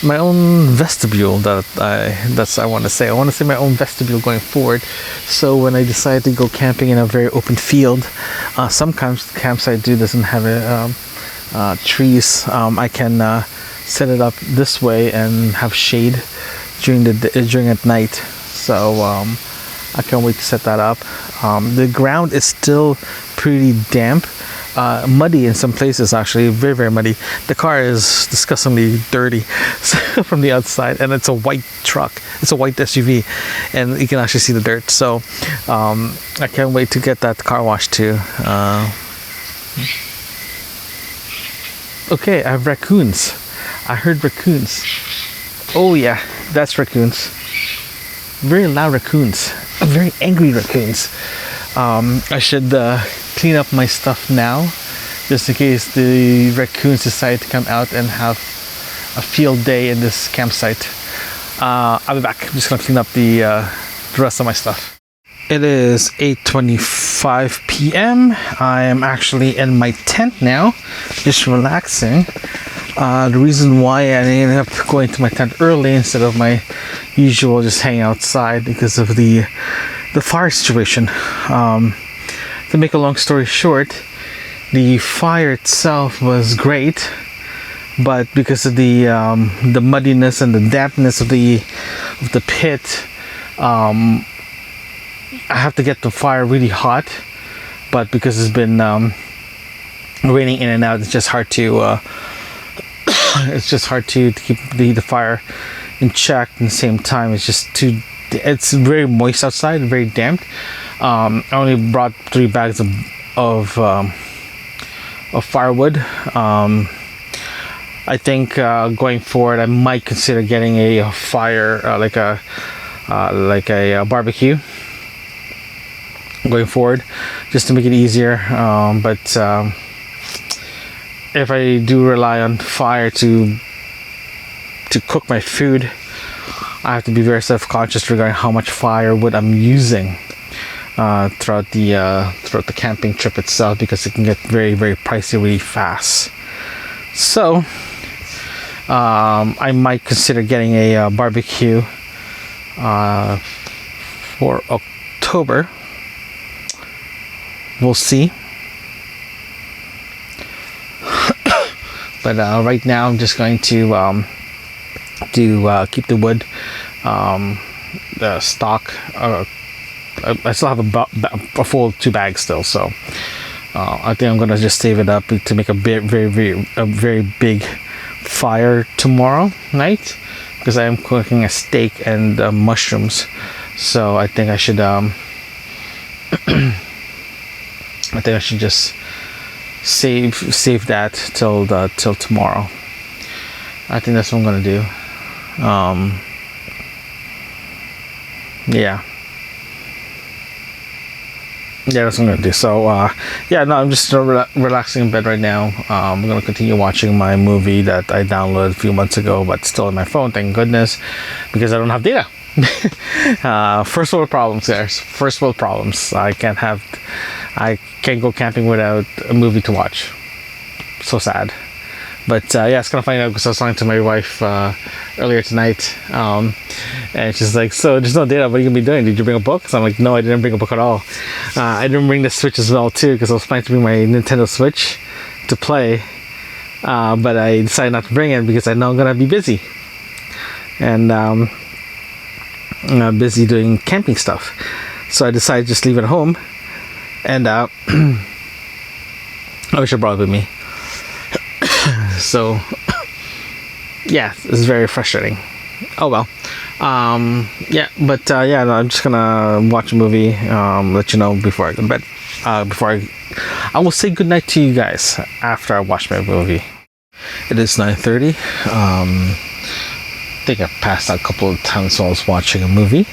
my own vestibule. I want to say my own vestibule going forward. So when I decide to go camping in a very open field, sometimes the campsite doesn't have a trees, I can set it up this way and have shade during at night. So I can't wait to set that up. The ground is still pretty damp, muddy in some places, actually very, very muddy. The car is disgustingly dirty from the outside, and it's a white truck. It's a white SUV, and you can actually see the dirt. So I can't wait to get that car washed too. Okay, I have raccoons. I heard raccoons. Oh yeah, that's raccoons. Very loud raccoons. Very angry raccoons. I should clean up my stuff now, just in case the raccoons decide to come out and have a field day in this campsite. I'll be back. I'm just gonna clean up the rest of my stuff. It is 8:25 p.m. I am actually in my tent now, just relaxing. The reason why I ended up going to my tent early instead of my usual just hanging outside, because of the fire situation. To make a long story short, the fire itself was great, but because of the muddiness and the dampness of the pit, I have to get the fire really hot. But because it's been raining in and out, it's just hard to keep the fire in check. At the same time, it's very moist outside and very damp. I only brought 3 bags of firewood. I think going forward, I might consider getting a fire, like a barbecue going forward, just to make it easier. But if I do rely on fire to cook my food, I have to be very self-conscious regarding how much firewood I'm using throughout the camping trip itself, because it can get very, very pricey really fast. So I might consider getting a barbecue for October. We'll see. But right now I'm just going to keep the wood, the stock. I still have a full 2 bags still, so I think I'm gonna just save it up to make a very big fire tomorrow night, because I am cooking a steak and mushrooms. So I think I should just save that till tomorrow. I think that's what I'm gonna do. Yeah, that's what I'm gonna do. So I'm just relaxing in bed right now. I'm gonna continue watching my movie that I downloaded a few months ago, but still in my phone, thank goodness, because I don't have data. First world problems, guys. First world problems. I can't go camping without a movie to watch. So sad. But it's kind of funny now, because I was talking to my wife earlier tonight, and she's like, "So there's no data. What are you gonna be doing? Did you bring a book?" So I'm like, "No, I didn't bring a book at all. I didn't bring the Switch as well too, because I was planning to bring my Nintendo Switch to play, but I decided not to bring it because I know I'm gonna be busy, and busy doing camping stuff. So I decided to just leave it at home, and I wish I brought it with me." So this is very frustrating. Oh well. I'm just gonna watch a movie, let you know before I go to bed. I will say goodnight to you guys after I watch my movie. It is 9:30. I think I passed out a couple of times while I was watching a movie.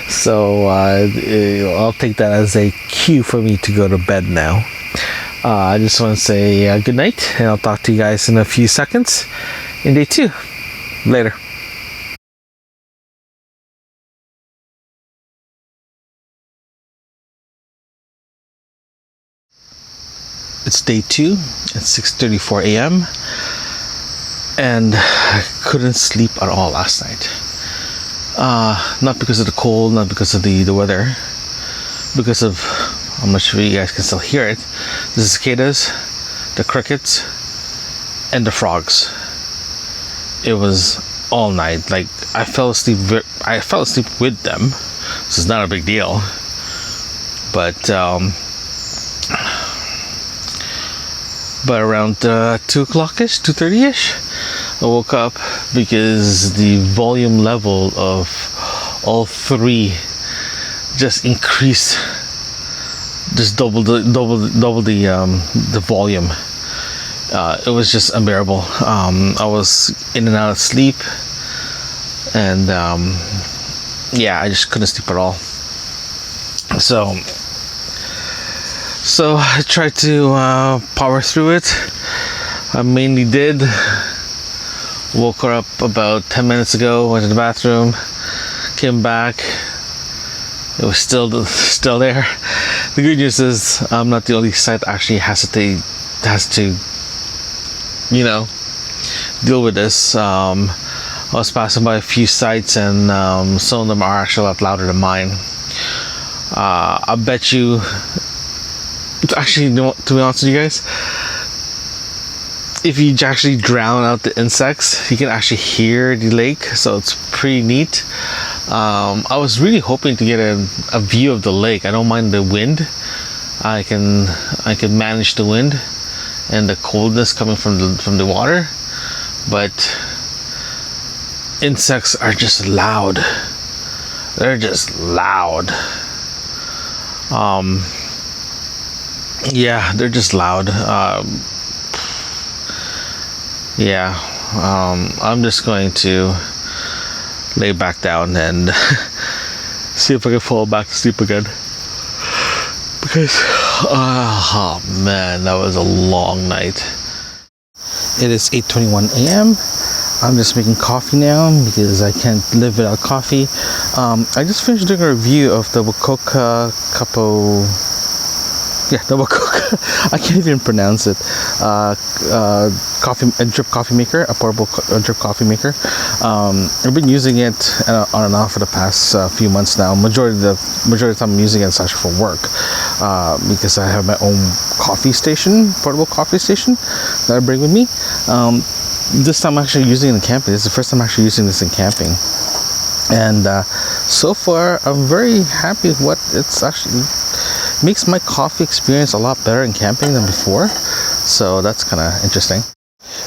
So I'll take that as a cue for me to go to bed now. I just want to say good night, and I'll talk to you guys in a few seconds in day 2. Later. It's day 2 at 6:34 a.m. and I couldn't sleep at all last night. Not because of the cold, not because of the weather, because of, I'm not sure you guys can still hear it, the cicadas, the crickets, and the frogs. It was all night. Like, I fell asleep with them, so it's not a big deal. But around 2 o'clock-ish, 2:30-ish, I woke up because the volume level of all three just increased, just double the volume. It was just unbearable. I was in and out of sleep, and yeah, I just couldn't sleep at all. So I tried to power through it. I mainly did. Woke her up about 10 minutes ago, went to the bathroom, came back. It was still there. The good news is I'm not the only site that actually has to deal with this. I was passing by a few sites, and some of them are actually a lot louder than mine. I bet you, actually, to be honest with you guys, if you actually drown out the insects, you can actually hear the lake, so it's pretty neat. I was really hoping to get a view of the lake. I don't mind the wind. I can manage the wind and the coldness coming from the water, but insects are just loud. They're just loud. Yeah, they're just loud. I'm just going to lay back down and see if I can fall back to sleep again, because oh man, that was a long night. It is 8:21 a.m. I'm just making coffee now because I can't live without coffee. I just finished doing a review of the Wacoca Capo. Yeah, the Wacoca. I can't even pronounce it. A drip coffee maker, a portable drip coffee maker. I've been using it on and off for the past few months now. Majority of the time I'm using it is actually for work, because I have my own coffee station, portable coffee station that I bring with me. This time I'm actually using it in camping. This is the first time I'm actually using this in camping, and so far I'm very happy with what it's actually. Makes my coffee experience a lot better in camping than before, so that's kind of interesting.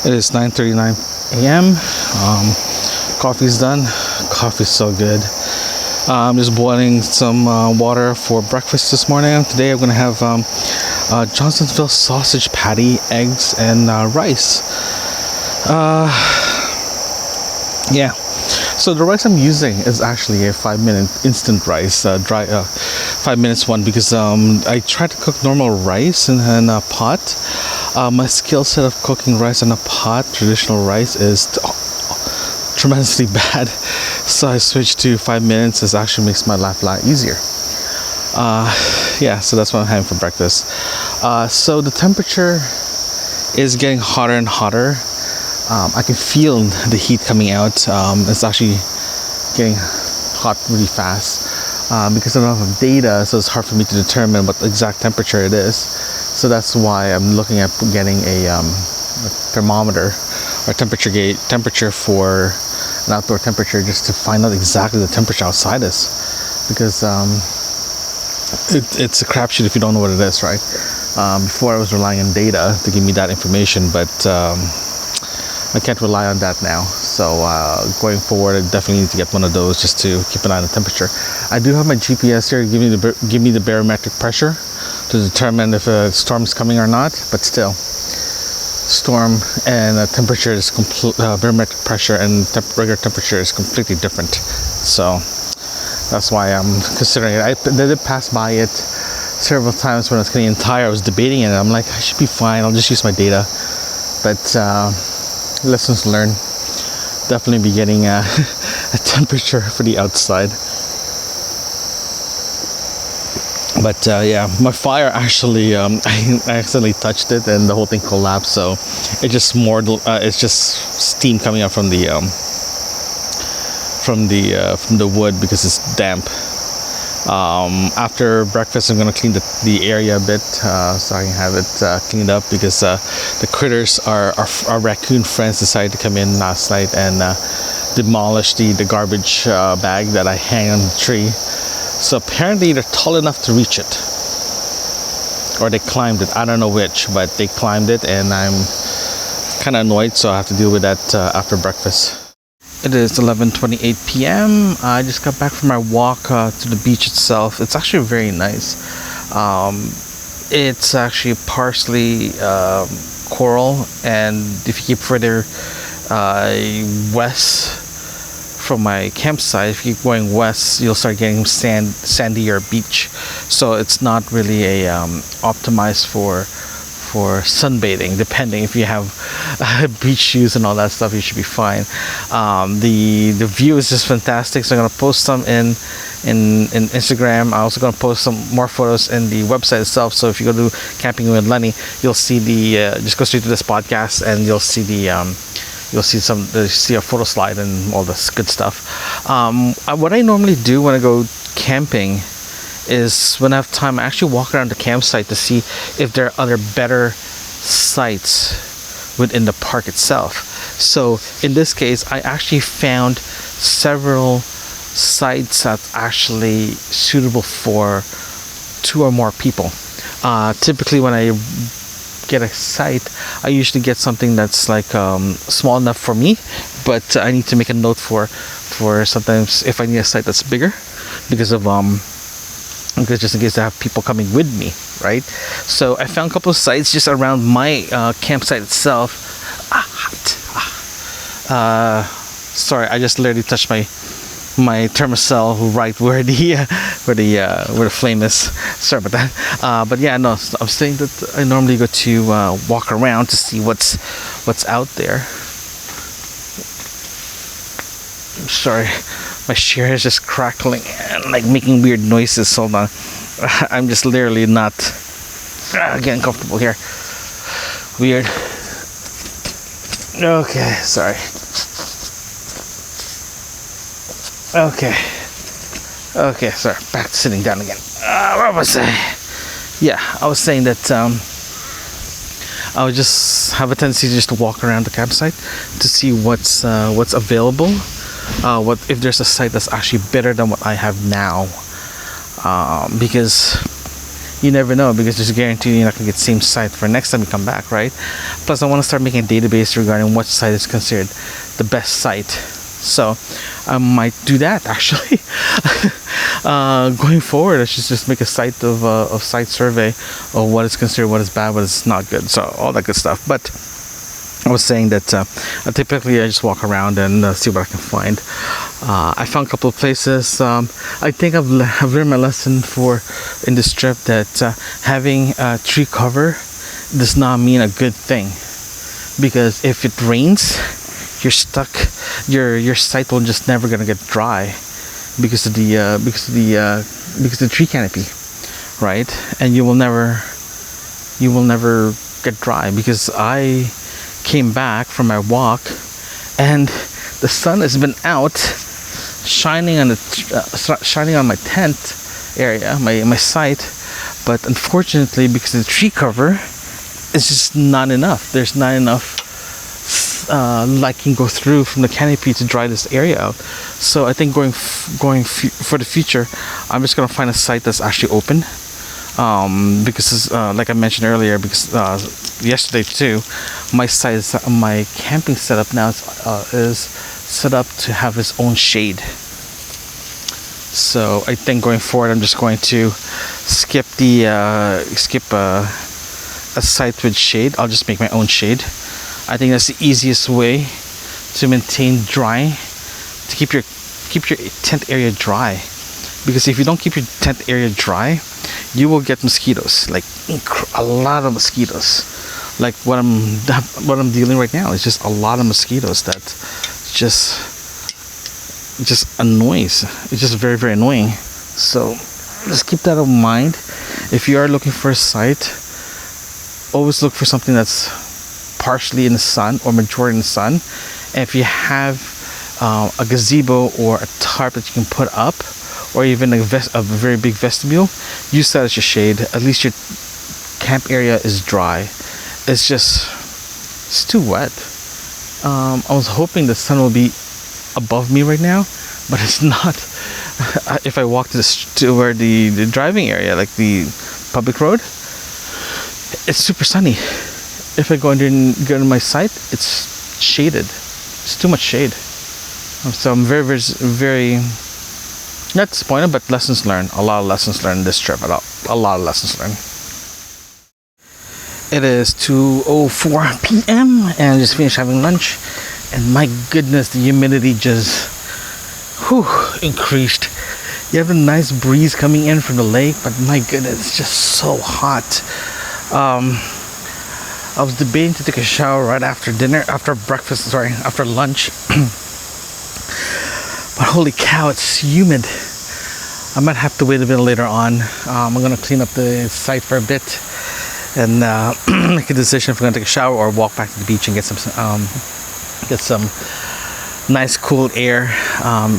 It is 9:39 a.m. Coffee's done. Coffee's so good. I'm just boiling some water for breakfast this morning. Today I'm gonna have Johnsonville sausage patty, eggs, and rice. Yeah. So the rice I'm using is actually a 5-minute instant rice, dry 5 minutes one, because I tried to cook normal rice in a pot. My skill set of cooking rice in a pot, traditional rice, is tremendously bad. So I switched to 5 minutes. This actually makes my life a lot easier. Yeah, so that's what I'm having for breakfast. So the temperature is getting hotter and hotter. I can feel the heat coming out. It's actually getting hot really fast because I don't have data, so it's hard for me to determine what the exact temperature it is. So that's why I'm looking at getting a thermometer or temperature for an outdoor temperature, just to find out exactly the temperature outside is, because it's a crapshoot if you don't know what it is, right? Before I was relying on data to give me that information, but I can't rely on that now. So going forward, I definitely need to get one of those just to keep an eye on the temperature. I do have my GPS here, give me the barometric pressure to determine if a storm is coming or not. But still, storm and temperature is barometric pressure and regular temperature is completely different. So that's why I'm considering it. I did pass by it several times when I was Canadian Tire. I was debating it. I'm like, I should be fine. I'll just use my data. But lessons learned. Definitely be getting a temperature for the outside. But yeah, my fire actually, I accidentally touched it and the whole thing collapsed. So it just it's just steam coming out from the wood because it's damp. After breakfast, I'm gonna clean the area a bit, so I can have it cleaned up, because the critters, our raccoon friends, decided to come in last night and demolish the garbage bag that I hang on the tree. So apparently they're tall enough to reach it, or they climbed it. I don't know which, but they climbed it, and I'm kind of annoyed, so I have to deal with that after breakfast. It is 11:28 p.m. I just got back from my walk to the beach itself. It's actually very nice. It's actually partially coral, and if you keep further west from my campsite, if you keep going west, you'll start getting sandier beach. So it's not really a optimized for sunbathing. Depending if you have beach shoes and all that stuff, you should be fine. The view is just fantastic, so I'm gonna post some in Instagram. I'm also gonna post some more photos in the website itself. So if you go to Camping with Lenny, you'll see just go straight to this podcast, and you'll see see a photo slide and all this good stuff. What I normally do when I go camping is, when I have time, I actually walk around the campsite to see if there are other better sites within the park itself. So in this case, I actually found several sites that's actually suitable for 2 or more people. Typically when I get a site, I usually get something that's like small enough for me, but I need to make a note for sometimes if I need a site that's bigger, because just in case I have people coming with me, right? So I found a couple of sites just around my campsite itself. Sorry, I just literally touched my thermocell right where the flame is. Sorry about that. But yeah, no, I'm saying that I normally go to walk around to see what's out there. I'm sorry, my chair is just crackling and like making weird noises. Hold on, I'm just literally not getting comfortable here. Weird. Okay, sorry. Okay, sorry, back to sitting down again. What was I? Yeah, I was saying that I would just have a tendency just to walk around the campsite to see what's available. What if there's a site that's actually better than what I have now, because you never know, because there's a guarantee you're not going to get the same site for next time you come back, right? Plus I want to start making a database regarding what site is considered the best site, so I might do that actually. Going forward, I should just make a site of site survey of what is considered, what is bad, what is not good, so all that good stuff. But I was saying that typically I just walk around and see what I can find. I found a couple of places. I think I've learned my lesson in this trip that having tree cover does not mean a good thing, because if it rains, you're stuck. Your site will just never gonna get dry because of the tree canopy, right? And you will never get dry, because I came back from my walk and the sun has been out shining on my tent area, my site, but unfortunately, because the tree cover is just not enough, there's not enough light can go through from the canopy to dry this area out. So I think going for the future, I'm just gonna find a site that's actually open, because like I mentioned earlier, because yesterday too, my camping setup now is set up to have its own shade. So I think going forward, I'm just going to skip a site with shade. I'll just make my own shade. I think that's the easiest way to maintain dry, to keep your tent area dry, because if you don't keep your tent area dry, you will get mosquitoes, like a lot of mosquitoes. Like what I'm dealing right now is just a lot of mosquitoes that just annoys. It's just very, very annoying. So just keep that in mind. If you are looking for a site, always look for something that's partially in the sun or majority in the sun. And if you have a gazebo or a tarp that you can put up, or even a very big vestibule, use that as your shade. At least your camp area is dry. It's too wet. I was hoping the sun will be above me right now, but it's not. If I walk to where the driving area, like the public road, it's super sunny. If I go into my site, it's shaded. It's too much shade. So I'm very, very, very not disappointed, but lessons learned. A lot of lessons learned this trip. A lot of lessons learned. It is 2:04 p.m. and I just finished having lunch, and my goodness, the humidity just increased. You have a nice breeze coming in from the lake, but my goodness, it's just so hot. I was debating to take a shower right after after lunch. But holy cow, it's humid. I might have to wait a bit later on. I'm gonna clean up the site for a bit and make a decision if I'm gonna take a shower or walk back to the beach and get some nice cool air.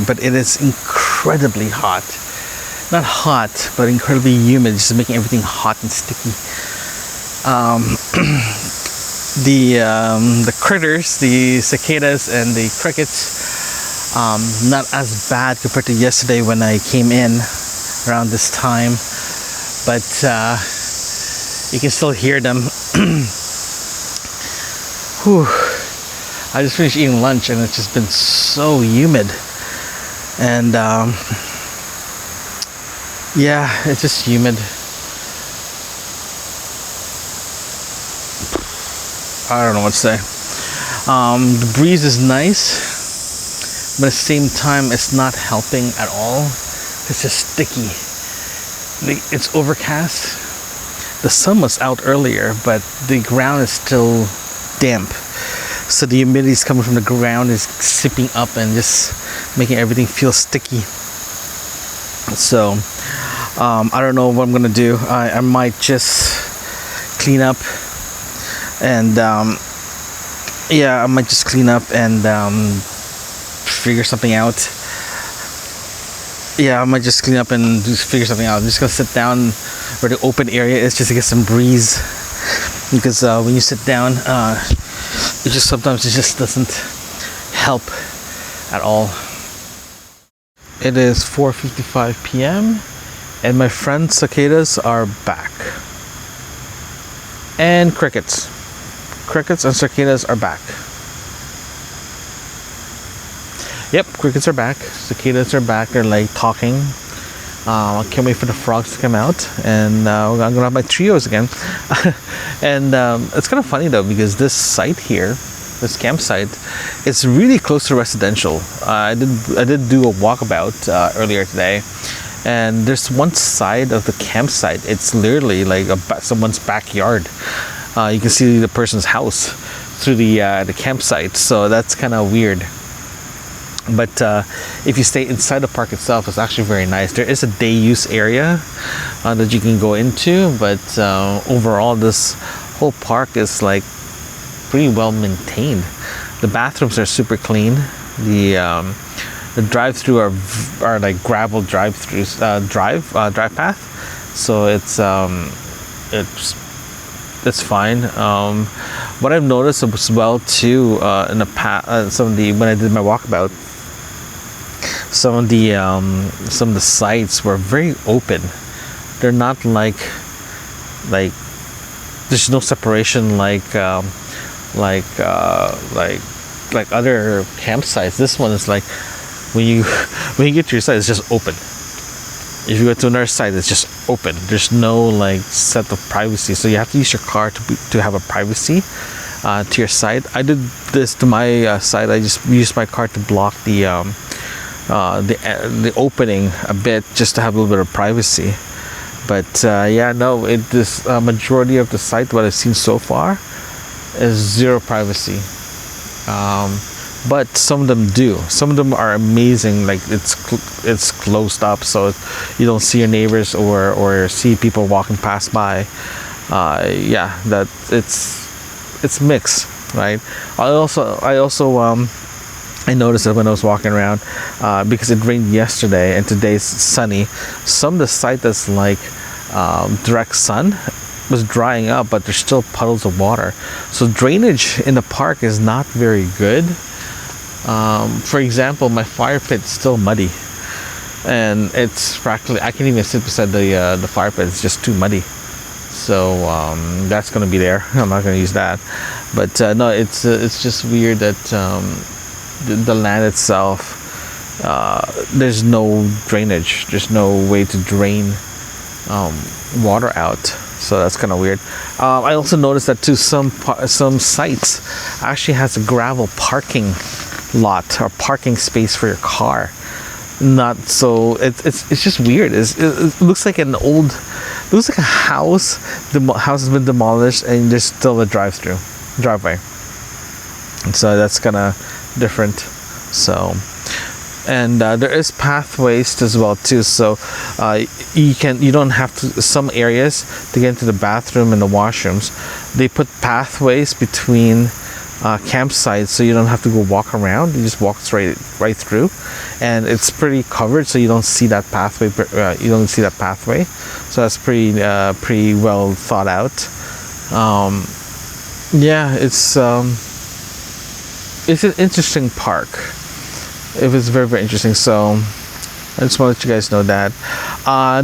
But it is incredibly hot. Not hot, but incredibly humid, just making everything hot and sticky. The critters, the cicadas and the crickets, not as bad compared to yesterday when I came in around this time, but you can still hear them. Whew. I just finished eating lunch and it's just been so humid, and yeah, it's just humid. I don't know what to say. The breeze is nice, but at the same time it's not helping at all. It's just sticky. It's overcast. The sun was out earlier, but the ground is still damp, so the humidity is coming from the ground is sipping up and just making everything feel sticky. So I don't know what I'm gonna do. I might just clean up and yeah, I might just clean up and figure something out. Yeah, I might just clean up and just figure something out. I'm just gonna sit down where the open area is just to get some breeze, because when you sit down, sometimes it just doesn't help at all. It is 4:55 p.m. and my friend's cicadas are back, and crickets and cicadas are back. Yep, crickets are back, cicadas are back. They're like talking. I can't wait for the frogs to come out, and I'm gonna have my trios again. And it's kind of funny though, because this site here, this campsite, it's really close to residential. I did do a walkabout earlier today, and there's one side of the campsite, it's literally like someone's backyard. You can see the person's house through the campsite, so that's kind of weird. But if you stay inside the park itself, it's actually very nice. There is a day use area that you can go into, but overall this whole park is like pretty well maintained. The bathrooms are super clean. The drive-through are like gravel drive-throughs, drive path, so it's fine. What I've noticed as well too, in the past, when I did my walkabout, some of the sites were very open. They're not like there's no separation like other campsites. This one is like when you get to your site, it's just open. If you go to another site, it's just open. There's no like set of privacy, so you have to use your car to have a privacy to your site. I did this to my site. I just used my car to block the opening a bit, just to have a little bit of privacy. But yeah, no, this majority of the site, what I've seen so far, is zero privacy. But some of them do. Some of them are amazing. Like it's closed up, so you don't see your neighbors or see people walking past by. Yeah, that it's mixed, right? I also I noticed that when I was walking around, because it rained yesterday and today's sunny, some of the site that's like direct sun was drying up, but there's still puddles of water. So drainage in the park is not very good. For example, my fire pit is still muddy, and it's practically, I can't even sit beside the fire pit. It's just too muddy. So that's going to be there. I'm not going to use that. But no, it's just weird that the land itself, there's no drainage. There's no way to drain water out. So that's kind of weird. I also noticed that too, some sites actually has a gravel parking lot or parking space for your car. Not so, it's just weird. It looks like an old, it looks like a house. The house has been demolished and there's still a driveway. And so that's kind of different. So, and there is pathways as well too. So you don't have to, some areas to get into the bathroom and the washrooms, they put pathways between campsites, so you don't have to go walk around. You just walk right through, and it's pretty covered, so you don't see that pathway. So that's pretty well thought out. Yeah, it's an interesting park. It was very, very interesting. So I just want to let you guys know that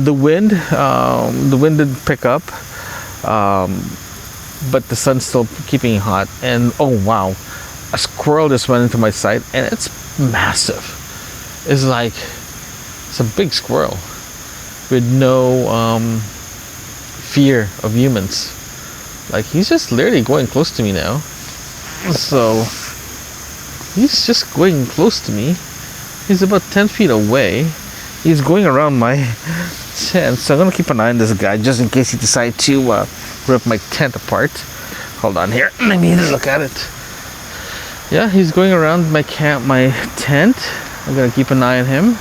the wind didn't pick up. But the sun's still keeping hot, and oh wow, a squirrel just went into my sight, and it's massive. It's a big squirrel with no fear of humans. Like, he's just literally going close to me now. So he's just going close to me. He's about 10 feet away. He's going around my tent, so I'm gonna keep an eye on this guy just in case he decides to rip my tent apart. Hold on here, let me look at it. Yeah, he's going around my tent. I'm gonna keep an eye on him.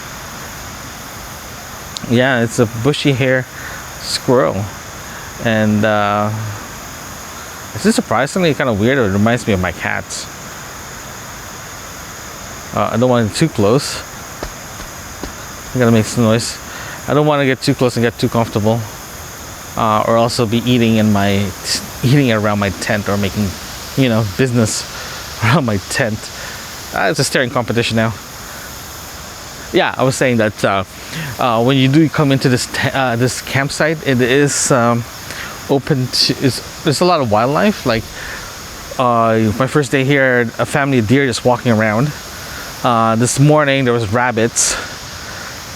Yeah, it's a bushy hair squirrel, and it's just surprisingly kind of weird. It reminds me of my cats. I don't want it too close. I gotta make some noise. I don't want to get too close and get too comfortable, or also be eating around my tent, or making, business around my tent. It's a staring competition now. Yeah, I was saying that when you do come into this campsite, it is open to. There's a lot of wildlife. Like my first day here, a family of deer just walking around. This morning there was rabbits.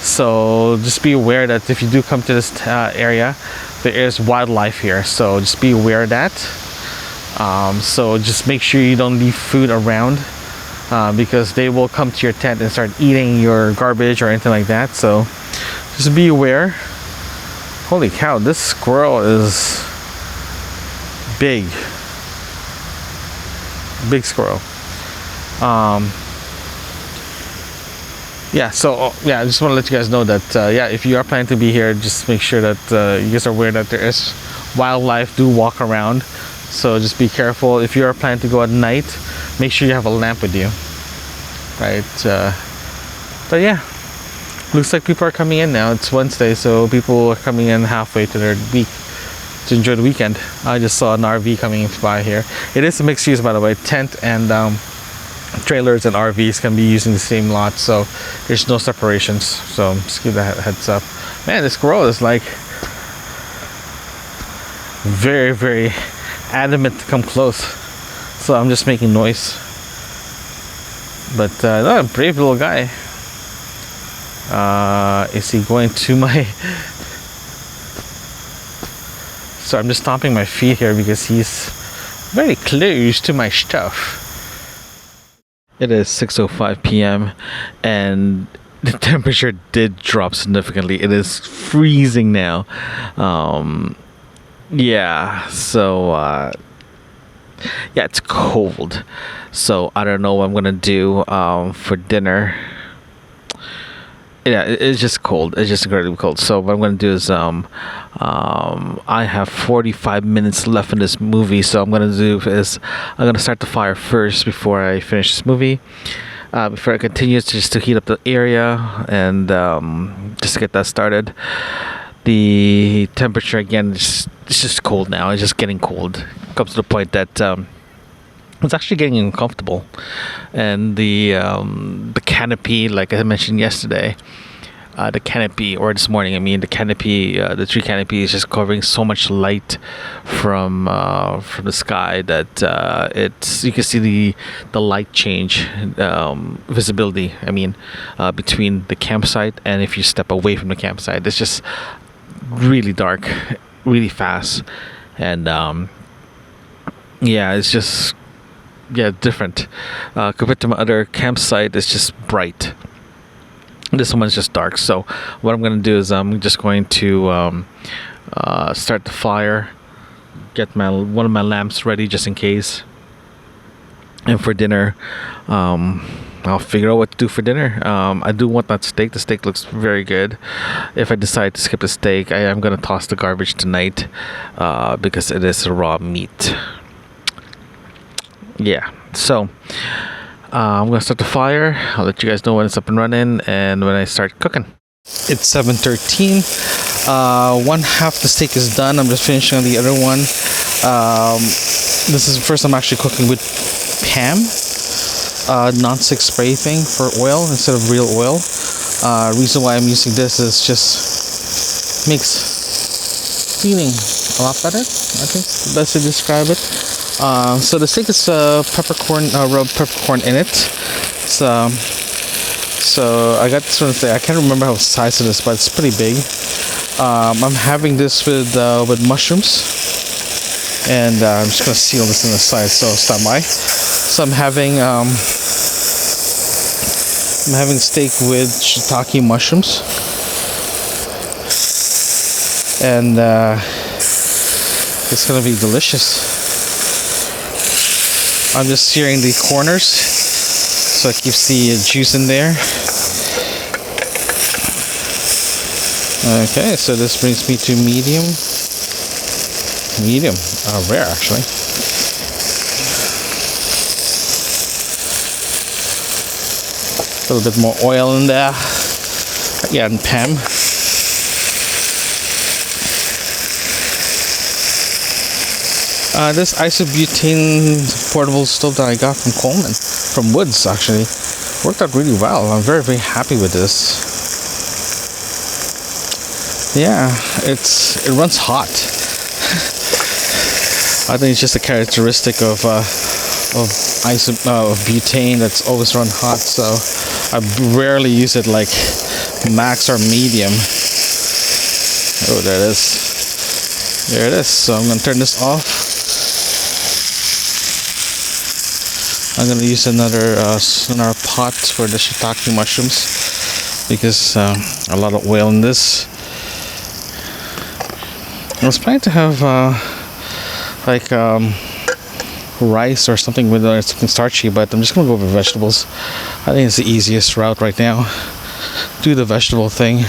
So just be aware that if you do come to this area, there is wildlife here. So just be aware of that. So just make sure you don't leave food around, because they will come to your tent and start eating your garbage or anything like that. So just be aware. Holy cow, this squirrel is big. Big squirrel. Yeah, so I just want to let you guys know that if you are planning to be here, just make sure that you guys are aware that there is wildlife do walk around. So just be careful. If you are planning to go at night, make sure you have a lamp with you, right? But yeah, looks like people are coming in now. It's Wednesday, so people are coming in halfway to their week to enjoy the weekend. I just saw an RV coming by here. It is a mixed use, by the way. Tent and trailers and RVs can be using the same lot, so there's no separations. So just give that heads up. Man, this squirrel is like very, very adamant to come close, so I'm just making noise. But no, a brave little guy. Is he going to my so I'm just stomping my feet here because he's very close to my stuff. It is 6:05 p.m. and the temperature did drop significantly. It is freezing now. So it's cold. So I don't know what I'm gonna do for dinner. Yeah, it's just cold. It's just incredibly cold. So what I'm going to do is I have 45 minutes left in this movie. So I'm going to start the fire first before I finish this movie. before I continue, just to heat up the area and just to get that started. The temperature again, it's just cold now. It's just getting cold. It comes to the point that it's actually getting uncomfortable, and the canopy, like I mentioned yesterday, the canopy, or this morning, I mean, the canopy, the tree canopy is just covering so much light from the sky that you can see the light change, visibility. I mean, between the campsite and if you step away from the campsite, it's just really dark, really fast, and yeah, it's just different compared to my other campsite. It's just bright. This one's just dark. So what I'm going to do is I'm just going to start the fire, get one of my lamps ready just in case. And for dinner, I'll figure out what to do for dinner. I do want that steak. The steak looks very good. If I decide to skip the steak, I am going to toss the garbage tonight because it is raw meat. Yeah, so I'm gonna start the fire. I'll let you guys know when it's up and running and when I start cooking. It's 7:13. One half the steak is done. I'm just finishing on the other one. This is the first I'm actually cooking with Pam, non-stick spray thing for oil instead of real oil. Reason why I'm using this is just makes cleaning a lot better. I think the best to describe it. So the steak is peppercorn, rubbed peppercorn in it. So I got this one thing. I can't remember how the size it is, but it's pretty big. I'm having this with mushrooms, and I'm just gonna seal this in the side. So stop by. So I'm having steak with shiitake mushrooms, and it's gonna be delicious. I'm just searing the corners so it keeps the juice in there. Okay, so this brings me to medium, rare actually. A little bit more oil in there. Yeah, and Pam. This isobutane portable stove that I got from Coleman, from Woods actually, worked out really well. I'm very, very happy with this. Yeah, it runs hot. I think it's just a characteristic of butane that's always run hot. So I rarely use it like max or medium. Oh, there it is. There it is. So I'm gonna turn this off. I'm gonna use another pot for the shiitake mushrooms because a lot of oil in this. I was planning to have rice or something with something starchy, but I'm just gonna go with vegetables. I think it's the easiest route right now. Do the vegetable thing.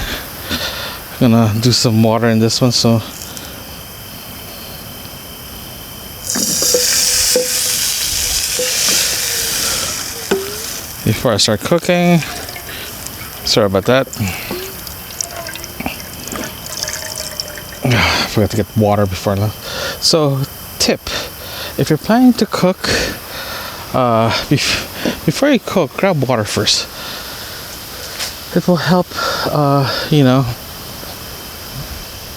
I'm gonna do some water in this one, so. Before I start cooking, sorry about that. I forgot to get water before I left. So, tip: if you're planning to cook, before you cook, grab water first. It will help.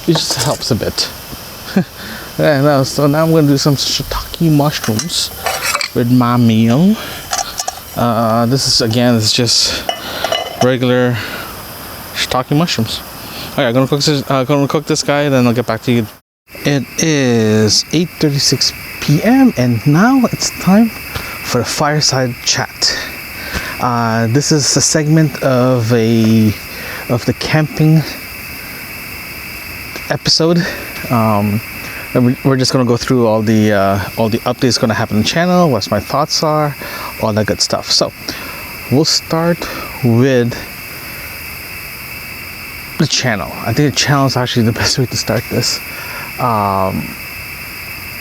It just helps a bit. Yeah, so now I'm going to do some shiitake mushrooms with my meal. This is just regular shiitake mushrooms. Okay, I'm gonna cook this guy, then I'll get back to you. It is 8:36 p.m. and now it's time for a fireside chat. This is a segment of the camping episode. We're just gonna go through all the updates gonna happen on the channel, what my thoughts are, all that good stuff. So we'll start with the channel. I think the channel is actually the best way to start this.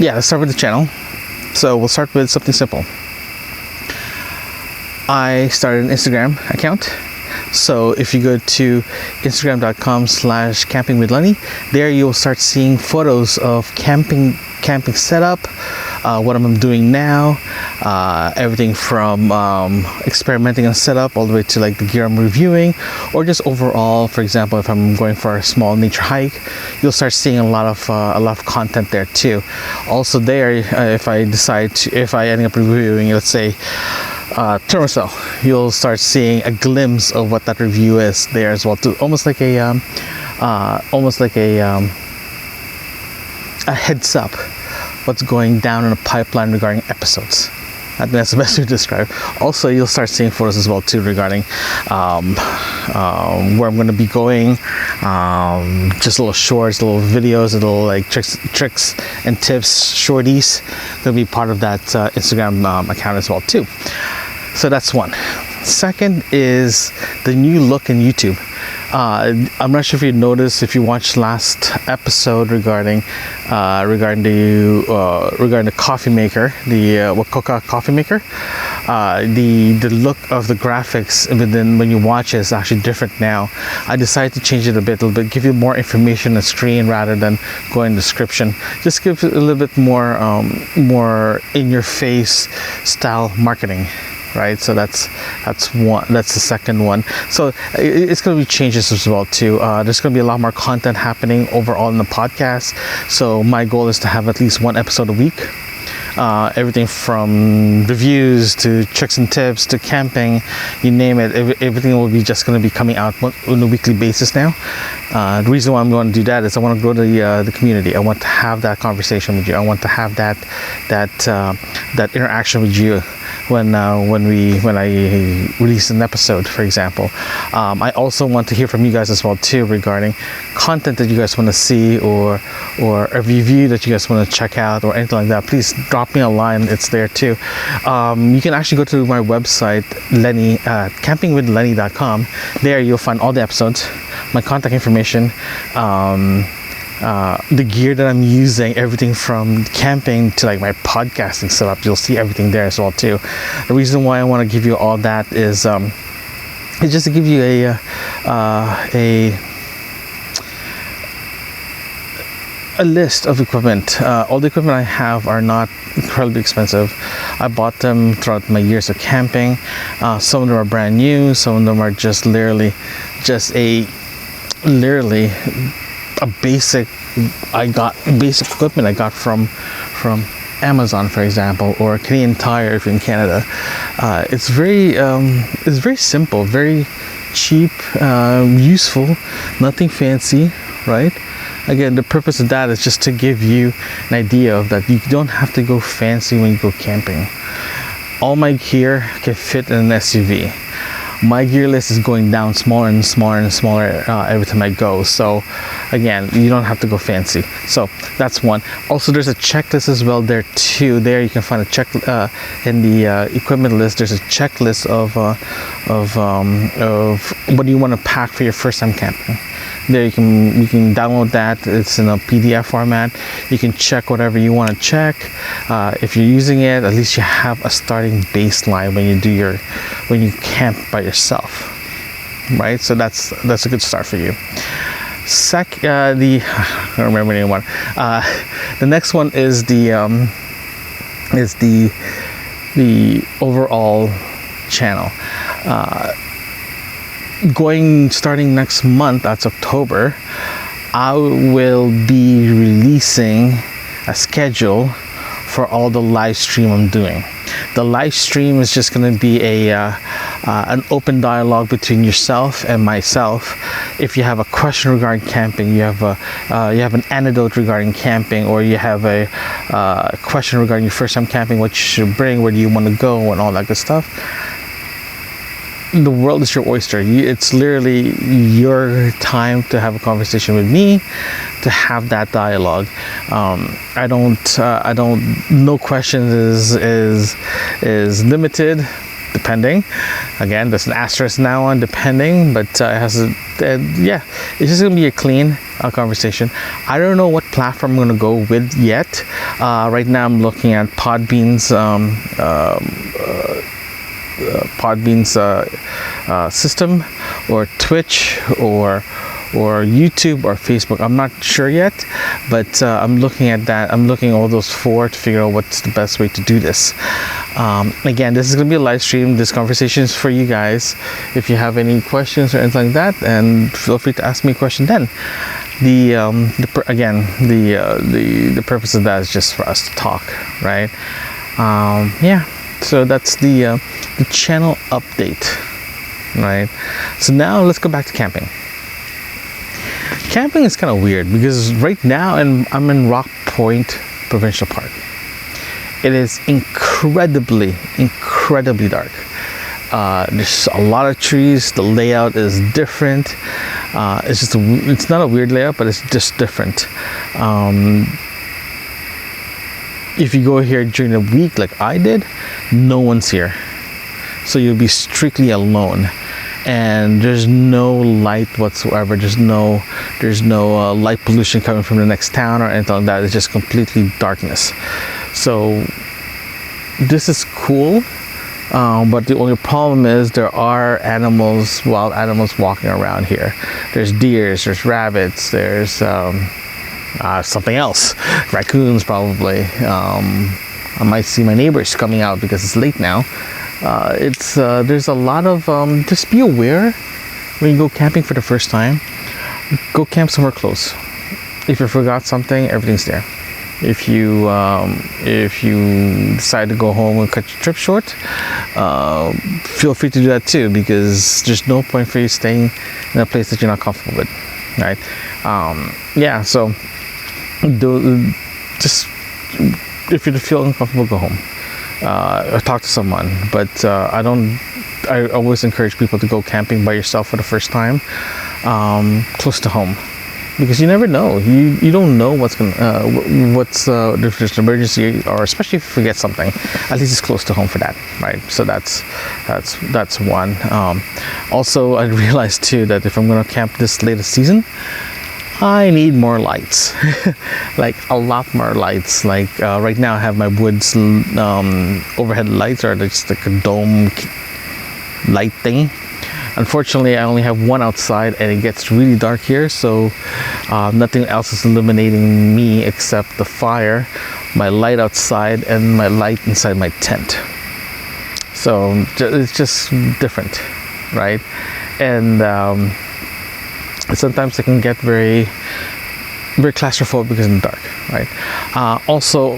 Let's start with the channel. So we'll start with something simple. I started an Instagram account. So if you go to instagram.com/camping with Lenny, there you'll start seeing photos of camping setup, what I'm doing now, everything from experimenting on setup all the way to like the gear I'm reviewing, or just overall. For example, if I'm going for a small nature hike, you'll start seeing a lot of content there too. Also there, if I end up reviewing, let's say, Provincial, you'll start seeing a glimpse of what that review is there as well too. Almost like a heads up what's going down in a pipeline regarding episodes. I think that's the best way to describe it. Also, you'll start seeing photos as well too regarding where I'm going to be going. Just little shorts, little videos, little like tricks and tips, shorties. They'll be part of that Instagram account as well too. So that's one. Second is the new look in YouTube. I'm not sure if you noticed, if you watched last episode regarding the coffee maker, the Wakoka coffee maker. The look of the graphics within when you watch it is actually different now. I decided to change it a little bit, give you more information on the screen rather than going in the description. Just give it a little bit more in your face style marketing. Right, so that's one. That's the second one. So it's going to be changes as well too. There's going to be a lot more content happening overall in the podcast. So my goal is to have at least one episode a week. Everything from reviews to tricks and tips to camping, you name it. Everything will be just going to be coming out on a weekly basis now. The reason why I'm going to do that is I want to grow the community. I want to have that conversation with you. I want to have that interaction with you when I release an episode, for example. I also want to hear from you guys as well too regarding content that you guys want to see or a review that you guys want to check out or anything like that. Please drop me a line. It's there too. You can actually go to my website, campingwithlenny.com. There you'll find all the episodes, my contact information, the gear that I'm using, everything from camping to like my podcasting setup. You'll see everything there as well too. The reason why I want to give you all that is it's just to give you a list of equipment. All the equipment I have are not incredibly expensive. I bought them throughout my years of camping. Some of them are brand new. Some of them are just literally a basic equipment I got from Amazon, for example, or Canadian Tire if you're in Canada. It's very simple, very cheap, useful, nothing fancy, right? Again, the purpose of that is just to give you an idea of that you don't have to go fancy when you go camping. All my gear can fit in an SUV. My gear list is going down smaller and smaller and smaller every time I go. So again, you don't have to go fancy. So that's one. Also, there's a checklist as well there too. There you can find a check in the equipment list. There's a checklist of what do you want to pack for your first time camping. There you can download that. It's in a PDF format. You can check whatever you want to check. If you're using it, at least you have a starting baseline when you camp by yourself, right? So that's a good start for you. I don't remember anyone. The next one is the overall channel. Starting next month, that's October, I will be releasing a schedule for all the live stream I'm doing. The live stream is just going to be an open dialogue between yourself and myself. If you have a question regarding camping, you have an anecdote regarding camping, or you have a question regarding your first time camping, what you should bring, where do you want to go, and all that good stuff. The world is your oyster. It's literally your time to have a conversation with me, to have that dialogue. No questions is limited, depending. Again, there's an asterisk now on depending, but it's just gonna be a clean conversation. I don't know what platform I'm gonna go with yet. Right now I'm looking at Podbean's Podbean's system, or Twitch, or YouTube, or Facebook. I'm not sure yet, but I'm looking at that. I'm looking at all those four to figure out what's the best way to do this. Again, this is going to be a live stream. This conversation is for you guys. If you have any questions or anything like that, and feel free to ask me a question then. The purpose of that is just for us to talk, right? So that's the channel update, right? So now let's go back to camping. Camping is kind of weird because right now I'm in Rock Point Provincial Park. It is incredibly dark. There's a lot of trees. The layout is different. It's not a weird layout, but it's just different. If you go here during the week like I did, no one's here. So you'll be strictly alone. And there's no light whatsoever. There's no light pollution coming from the next town or anything like that. It's just completely darkness. So this is cool, but the only problem is there are wild animals walking around here. There's deers, there's rabbits, there's something else, raccoons probably. I might see my neighbors coming out because it's late now. There's a lot of just be aware when you go camping for the first time. Go camp somewhere close. If you forgot something, everything's there. If you decide to go home and cut your trip short, feel free to do that too, because there's no point for you staying in a place that you're not comfortable with, right? So just if you feel uncomfortable, go home. Or talk to someone, but I always encourage people to go camping by yourself for the first time, close to home, because you never know. You don't know if there's an emergency, or especially if you forget something. At least it's close to home for that, right? So that's one. Also, I realized too that if I'm going to camp this latest season, I need more lights, like a lot more lights. Like right now I have my woods overhead lights, or just like a dome light thing. Unfortunately, I only have one outside, and it gets really dark here, so nothing else is illuminating me except the fire, my light outside, and my light inside my tent. So it's just different, right? And sometimes it can get very claustrophobic in the dark, right? Also,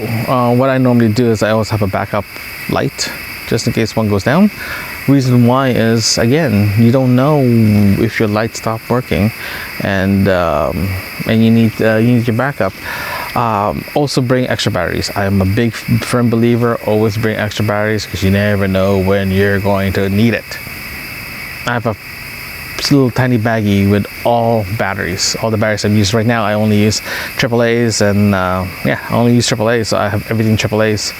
what I normally do is I always have a backup light just in case one goes down. Reason why is, again, you don't know if your light stopped working, and you need your backup. Also, bring extra batteries. I am a big firm believer. Always bring extra batteries, because you never know when you're going to need it. I have a little tiny baggie with all the batteries I've used right now. I only use AAAs, and I only use AAAs. So I have everything AAAs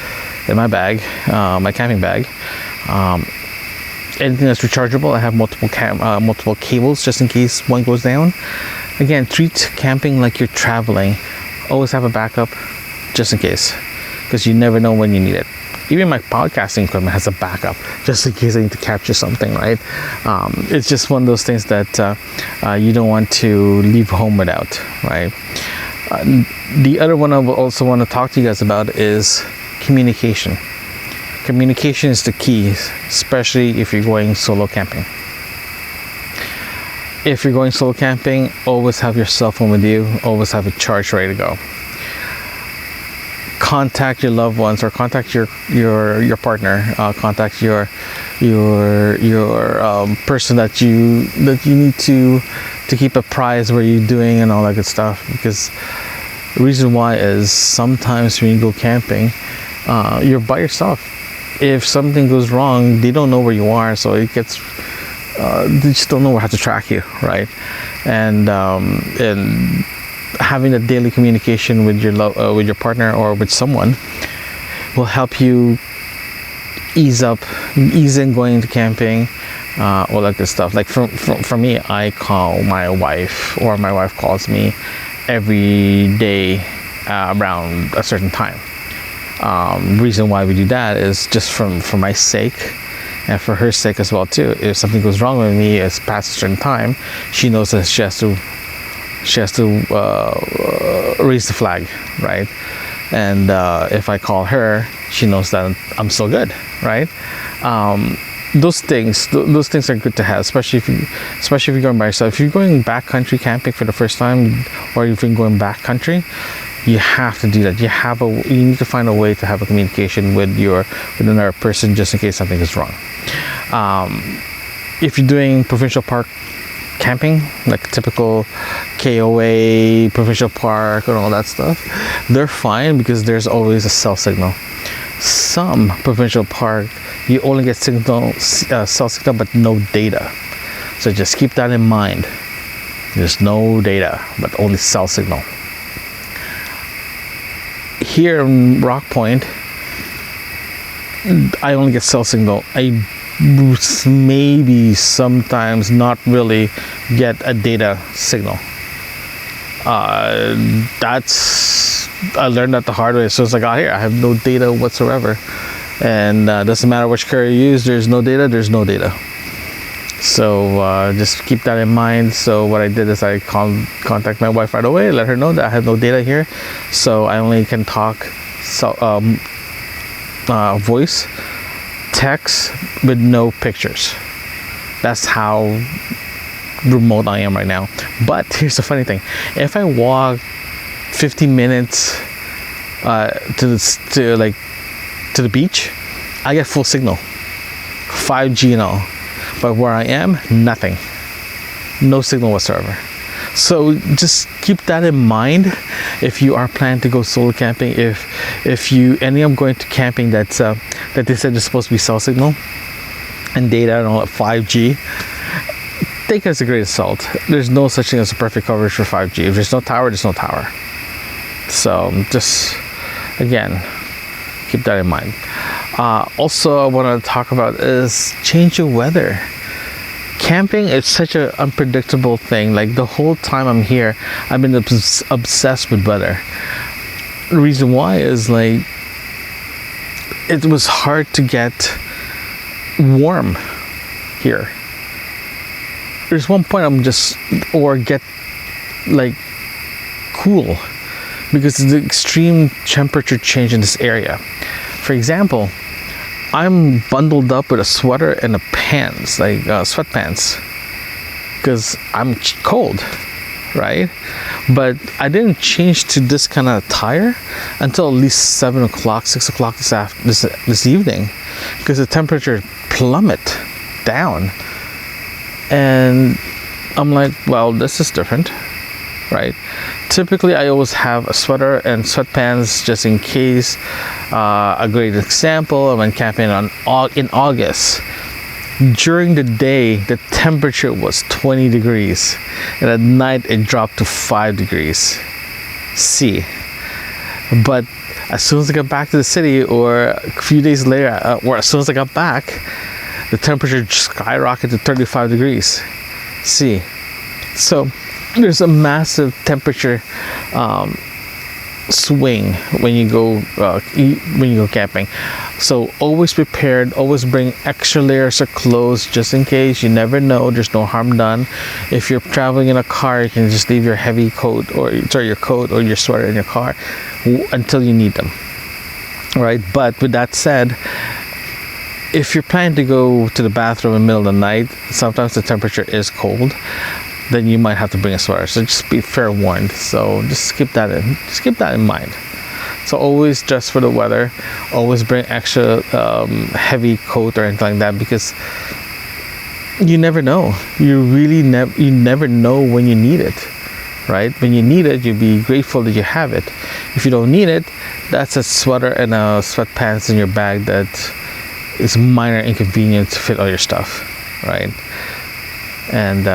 in my bag, my camping bag. Anything that's rechargeable, I have multiple cables just in case one goes down. Again, treat camping like you're traveling. Always have a backup just in case, because you never know when you need it. Even my podcasting equipment has a backup just in case I need to capture something, right? It's just one of those things that you don't want to leave home without, right? The other one I also want to talk to you guys about is communication. Communication is the key, especially if you're going solo camping. If you're going solo camping, always have your cell phone with you. Always have it charged, ready to go. Contact your loved ones, or contact your partner. Contact your person that you need to keep apprised where you're doing and all that good stuff. Because the reason why is sometimes when you go camping, you're by yourself. If something goes wrong, they don't know where you are, so it gets they just don't know how to track you, right? And having a daily communication with your partner or with someone will help you ease in going into camping, all that good stuff. Like for me, I call my wife, or my wife calls me every day around a certain time. Reason why we do that is just for my sake, and for her sake as well too. If something goes wrong with me, it's past a certain time, she knows that she has to raise the flag, right? And if I call her, she knows that I'm still good, right? Those things are good to have, especially if you're going by yourself. If you're going backcountry camping for the first time, or if you're going backcountry, you have to do that. You need to find a way to have a communication with another person, just in case something is wrong. If you're doing provincial park camping, like typical KOA provincial park and all that stuff, they're fine because there's always a cell signal. Some provincial park, you only get cell signal but no data, so just keep that in mind. There's no data but only cell signal. Here in Rock Point, I only get cell signal. I maybe sometimes not really get a data signal. I learned that the hard way. As soon as I got here, I have no data whatsoever, and doesn't matter which carrier you use, there's no data. So just keep that in mind. So what I did is I contact my wife right away, let her know that I have no data here, so I only can talk voice, text with no pictures. That's how remote I am right now. But here's the funny thing: if I walk 15 minutes to the beach, I get full signal, 5G and all. But where I am, nothing, no signal whatsoever. So just keep that in mind if you are planning to go solo camping. If you end up going to camping that they said is supposed to be cell signal and data and all that 5G, take it as a grain of salt. There's no such thing as a perfect coverage for 5G. If there's no tower, there's no tower. So just, again, keep that in mind. Also, I want to talk about is change of weather. Camping is such an unpredictable thing. Like the whole time I'm here, I've been obsessed with weather. The reason why is like it was hard to get warm here. There's one point get like cool because of the extreme temperature change in this area. For example, I'm bundled up with a sweater and a pants, like sweatpants, because I'm cold, right? But I didn't change to this kind of attire until at least 7 o'clock, 6 o'clock this evening, because the temperature plummet down. And I'm like, well, this is different, right? Typically, I always have a sweater and sweatpants just in case. A great example, I went camping in August. During the day, the temperature was 20 degrees, and at night it dropped to 5 degrees C. But as soon as I got back to the city, or a few days later, or as soon as I got back, the temperature skyrocketed to 35 degrees C. So there's a massive temperature swing when you go camping. So always prepared, always bring extra layers of clothes just in case. You never know, there's no harm done. If you're traveling in a car, you can just leave your heavy coat or your coat or your sweater in your car until you need them, right? But with that said, if you're planning to go to the bathroom in the middle of the night, sometimes the temperature is cold, then you might have to bring a sweater. So just be fair warned. So just keep that in mind. So always dress for the weather. Always bring extra heavy coat or anything like that, because you never know. You never know when you need it, right? When you need it, you'll be grateful that you have it. If you don't need it, that's a sweater and a sweatpants in your bag that is minor inconvenience to fit all your stuff, right? And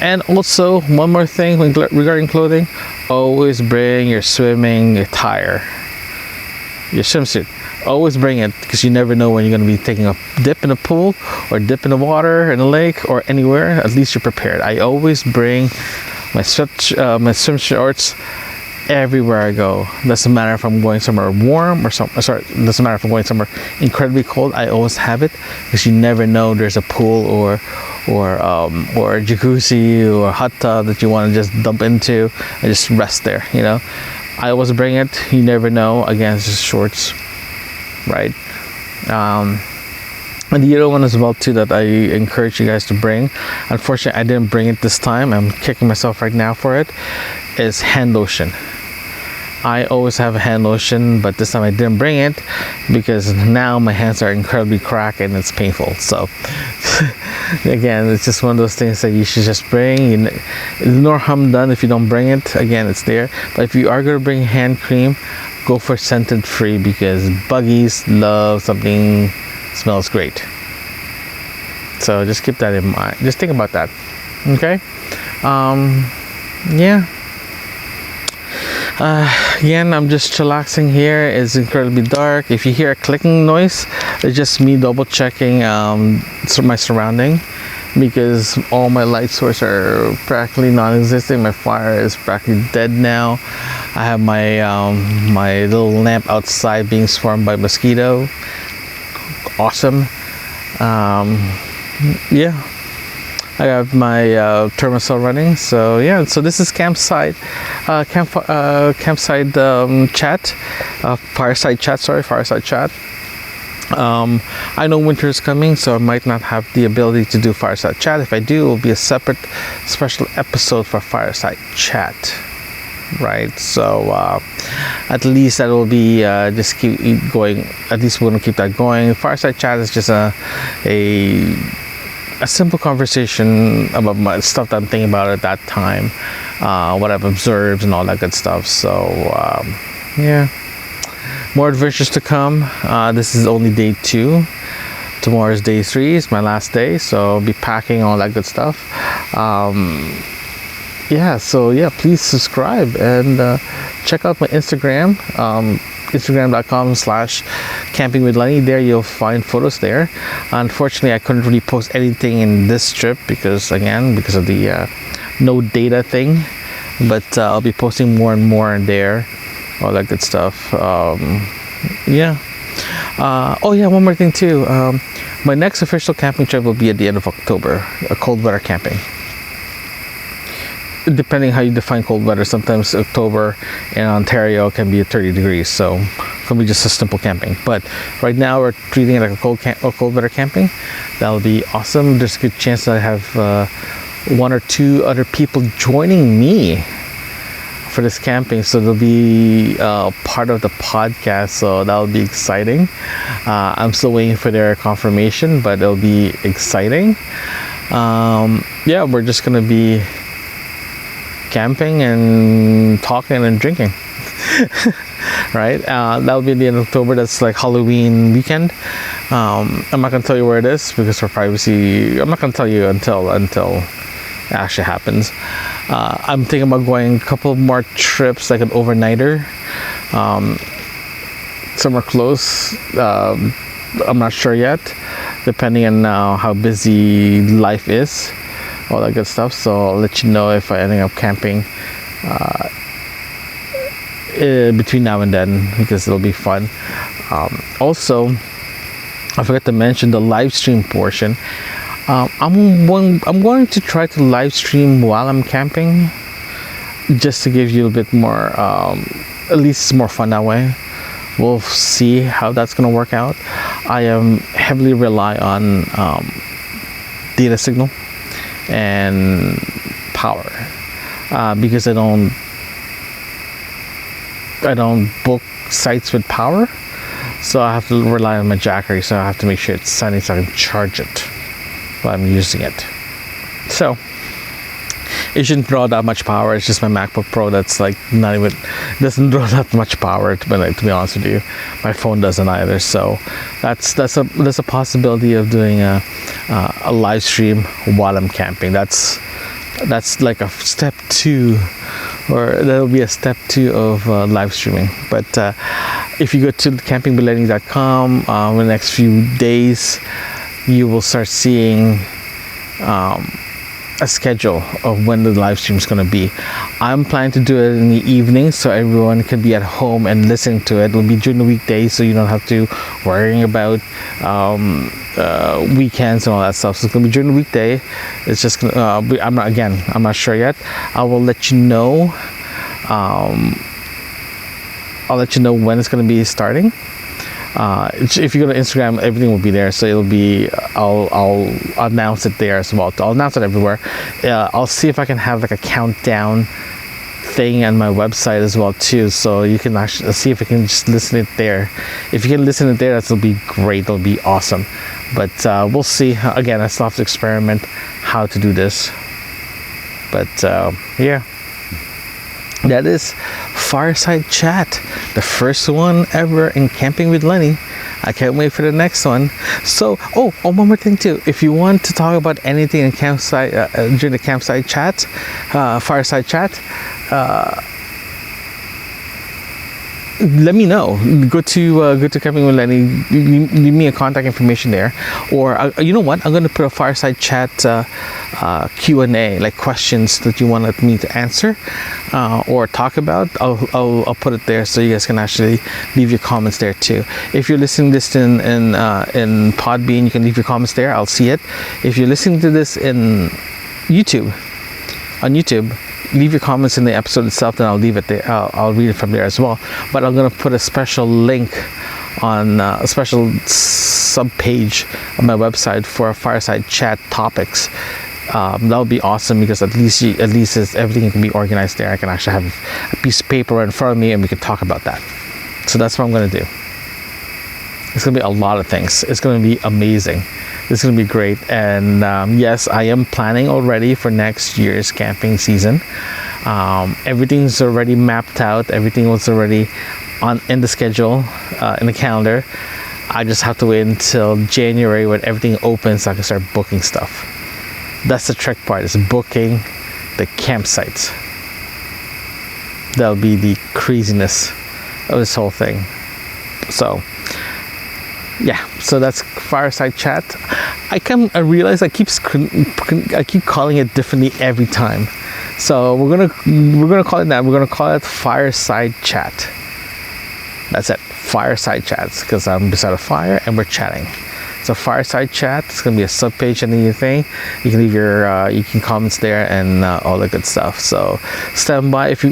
and also one more thing regarding clothing: always bring your swimming attire, your swimsuit. Always bring it, because you never know when you're going to be taking a dip in a pool or dip in the water in a lake or anywhere. At least you're prepared. I always bring my swim shorts everywhere I go. Doesn't matter if I'm going somewhere warm or doesn't matter if I'm going somewhere incredibly cold. I always have it, because you never know, there's a pool or a jacuzzi or a hot tub that you want to just dump into and just rest there. I always bring it. You never know. Again, it's just shorts, right? And the other one as well too that I encourage you guys to bring, unfortunately I didn't bring it this time, I'm kicking myself right now for it, is hand lotion. I always have a hand lotion, but this time I didn't bring it because now my hands are incredibly cracked and it's painful. So again, it's just one of those things that you should just bring. There's no harm done if you don't bring it. Again, it's there. But if you are going to bring hand cream, go for scented free, because buggies love something smells great. So just keep that in mind. Just think about that. Okay. Yeah. Again, I'm just chillaxing here. It's incredibly dark. If you hear a clicking noise, it's just me double checking my surrounding, because all my light sources are practically non-existent. My fire is practically dead now. I have my my little lamp outside being swarmed by mosquito. Awesome. Yeah, I have my thermostat running. So yeah, so this is campsite chat, fireside chat. I know winter is coming, so I might not have the ability to do fireside chat. If I do, it will be a separate special episode for fireside chat, right? So at least that will be just keep going. At least we're gonna keep that going. Fireside chat is just a simple conversation about my stuff that I'm thinking about at that time, what I've observed and all that good stuff. So yeah, more adventures to come. This is only day 2. Tomorrow is day 3. It's my last day, so I'll be packing all that good stuff. Yeah, so yeah, please subscribe and check out my Instagram, instagram.com/camping with Lenny. There you'll find photos there. Unfortunately, I couldn't really post anything in this trip because of the no data thing, but I'll be posting more and more in there, all that good stuff. Yeah. Oh yeah, one more thing too. My next official camping trip will be at the end of October, a cold weather camping. Depending how you define cold weather, sometimes October in Ontario can be 30 degrees, so it can be just a simple camping. But right now we're treating it like a cold weather camping. That'll be awesome. There's a good chance that I have 1 or 2 other people joining me for this camping, so they'll be part of the podcast, so that'll be exciting. I'm still waiting for their confirmation, but it'll be exciting. Yeah, we're just gonna be camping and talking and drinking. Right, that'll be the end of October. That's like Halloween weekend. I'm not gonna tell you where it is because for privacy, I'm not gonna tell you until it actually happens. I'm thinking about going a couple more trips, like an overnighter, somewhere close. I'm not sure yet, depending on how busy life is, all that good stuff. So I'll let you know if I end up camping between now and then, because it'll be fun. Also, I forgot to mention the live stream portion. I'm going to try to live stream while I'm camping, just to give you a bit more, at least it's more fun that way. We'll see how that's going to work out. I am heavily rely on data signal and power, because I don't book sites with power, so I have to rely on my Jackery, so I have to make sure it's sunny so I can charge it while I'm using it. So it shouldn't draw that much power. It's just my MacBook Pro that's like doesn't draw that much power, to be honest with you. My phone doesn't either. So that's a possibility of doing a live stream while I'm camping. That's like a step 2, or that'll be a step 2 of live streaming. But if you go to campingblenny.com in the next few days, you will start seeing a schedule of when the live stream is going to be. I'm planning to do it in the evening so everyone can be at home and listening to it. It'll be during the weekdays, so you don't have to worrying about weekends and all that stuff. So it's going to be during the weekday. It's just gonna, I'm not sure yet. I will let you know. I'll let you know when it's going to be starting. If you go to Instagram, everything will be there, so it'll be I'll announce it there as well. I'll announce it everywhere. I'll see if I can have like a countdown thing on my website as well too, so you can actually see if I can just listen it there. If you can listen it there, that'll be great. It'll be awesome. But we'll see. Again, I still have to experiment how to do this. But yeah, that is Fireside Chat, the first one ever in Camping with Lenny. I can't wait for the next one. So, one more thing too. If you want to talk about anything in campsite during the campsite chat, Fireside Chat, let me know. Go to Camping with Lenny. Leave me a contact information there, or you know what? I'm going to put a Fireside Chat Q&A, like questions that you wanted me to answer or talk about. I'll put it there so you guys can actually leave your comments there too. If you're listening to this in Podbean, you can leave your comments there. I'll see it. If you're listening to this in YouTube, leave your comments in the episode itself, then I'll leave it there. I'll read it from there as well. But I'm going to put a special link on a special sub page on my website for Fireside Chat topics. That would be awesome, because at least everything can be organized there. I can actually have a piece of paper in front of me and we can talk about that. So that's what I'm going to do. It's going to be a lot of things. It's going to be amazing. It's going to be great. And yes, I am planning already for next year's camping season. Everything's already mapped out. Everything was already in the schedule, in the calendar. I just have to wait until January when everything opens so I can start booking stuff. That's the trick part, is booking the campsites. That'll be the craziness of this whole thing. So yeah, so that's Fireside Chat. I realize I keep calling it differently every time. So we're gonna call it that. We're gonna call it Fireside Chat. That's it, Fireside Chats, because I'm beside a fire and we're chatting. So Fireside Chat, it's gonna be a subpage under your thing. You can leave your you can comments there and all the good stuff. So stand by. If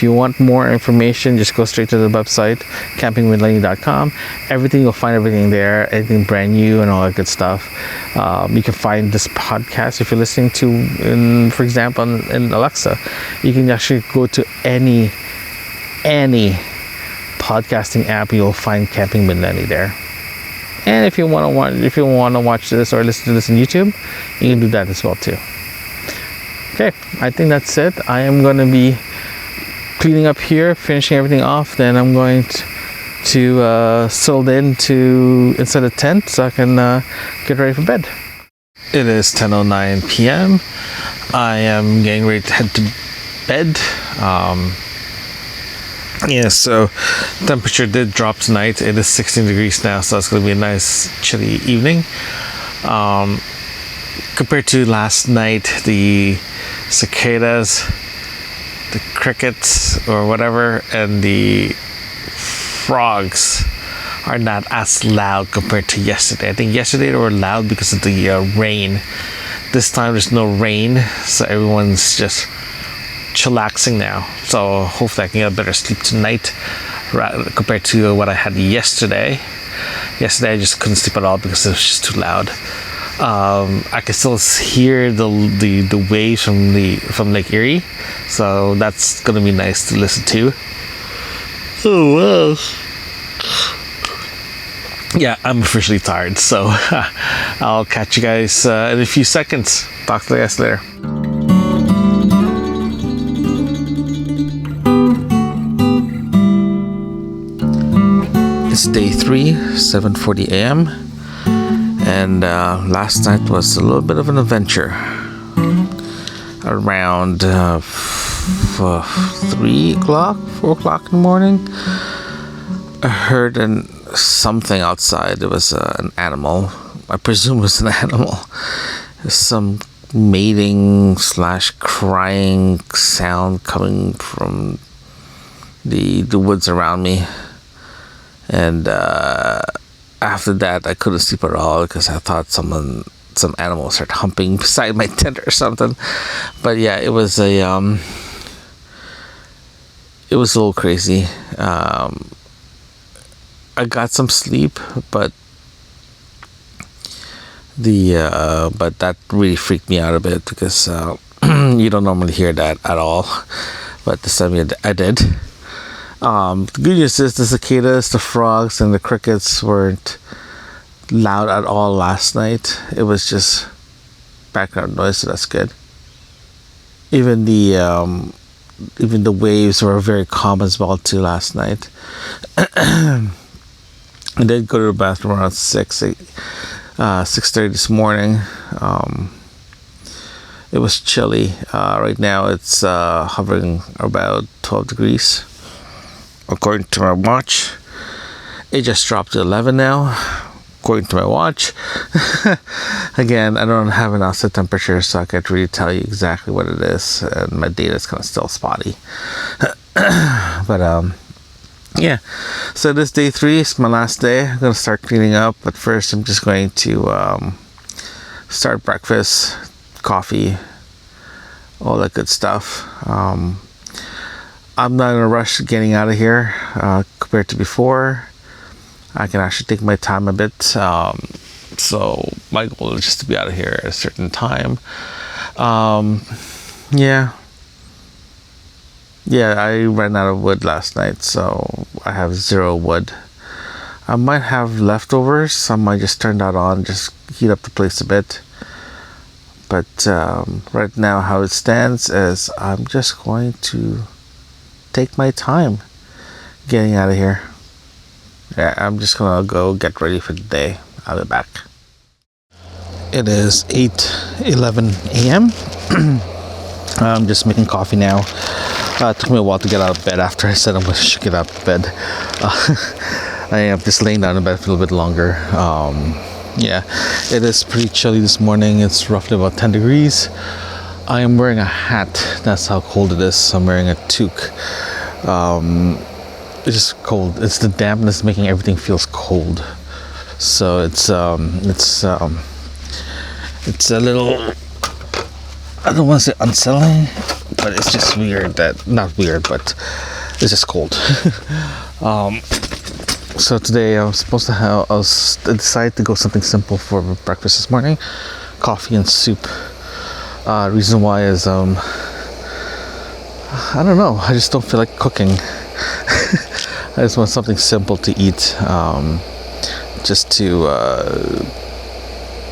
you want more information, just go straight to the website, campingwithlenny.com. You'll find everything there, anything brand new and all that good stuff. You can find this podcast if you're listening to, for example, in Alexa. You can actually go to any podcasting app. You'll find Camping with Lenny there. And if you want to watch this or listen to this on YouTube, you can do that as well too. Okay, I think that's it. I am going to be cleaning up here, finishing everything off. Then I'm going to settle inside the tent so I can get ready for bed. It is 10:09 p.m. I am getting ready to head to bed. Yeah, so temperature did drop tonight. It is 16 degrees now, so it's going to be a nice chilly evening. Compared to last night, the cicadas, the crickets or whatever, and the frogs are not as loud compared to yesterday. I think yesterday they were loud because of the rain. This time there's no rain, so everyone's just chillaxing now. So hopefully I can get a better sleep tonight compared to what I had yesterday. Yesterday I just couldn't sleep at all because it was just too loud. I can still hear the waves from Lake Erie, so that's gonna be nice to listen to. Oh wow. Yeah, I'm officially tired, so I'll catch you guys in a few seconds. Talk to you guys later. It's day 3, 7:40 a.m. and last night was a little bit of an adventure. Around 3 o'clock, 4 o'clock in the morning, I heard something outside. It was an animal. I presume it was an animal. Some mating slash crying sound coming from the woods around me. And after that, I couldn't sleep at all because I thought some animal started humping beside my tent or something. But yeah, it was a little crazy. I got some sleep, but that really freaked me out a bit because you don't normally hear that at all. But this time I did. The good news is the cicadas, the frogs, and the crickets weren't loud at all last night. It was just background noise, so that's good. Even the waves were very calm as well too last night. I did go to the bathroom around 6:30 this morning. It was chilly. Right now it's hovering about 12 degrees. According to my watch, it just dropped to 11 now. According to my watch. Again, I don't have an outside temperature, so I can't really tell you exactly what it is, and my data is kind of still spotty. But yeah. So this day 3 is my last day. I'm gonna start cleaning up, but first I'm just going to start breakfast, coffee, all that good stuff. I'm not in a rush getting out of here compared to before. I can actually take my time a bit. So my goal is just to be out of here at a certain time. Yeah, I ran out of wood last night, so I have 0 wood. I might have leftovers. I might just turn that on, just heat up the place a bit. But right now, how it stands is I'm just going to take my time getting out of here. Yeah, I'm just gonna go get ready for the day. I'll be back. It is 8:11 a.m. I'm just making coffee now. It took me a while to get out of bed after I said I should get out of bed. I am just laying down in bed for a little bit longer. Yeah, it is pretty chilly this morning. It's roughly about 10 degrees. I am wearing a hat. That's how cold it is. I'm wearing a toque. It's just cold. It's the dampness making everything feels cold. So it's a little, I don't want to say unsettling, but it's just weird that, not weird, but it's just cold. So today I was supposed to I decided to go something simple for breakfast this morning, coffee and soup. Reason why is, I don't know, I just don't feel like cooking. I just want something simple to eat, just to,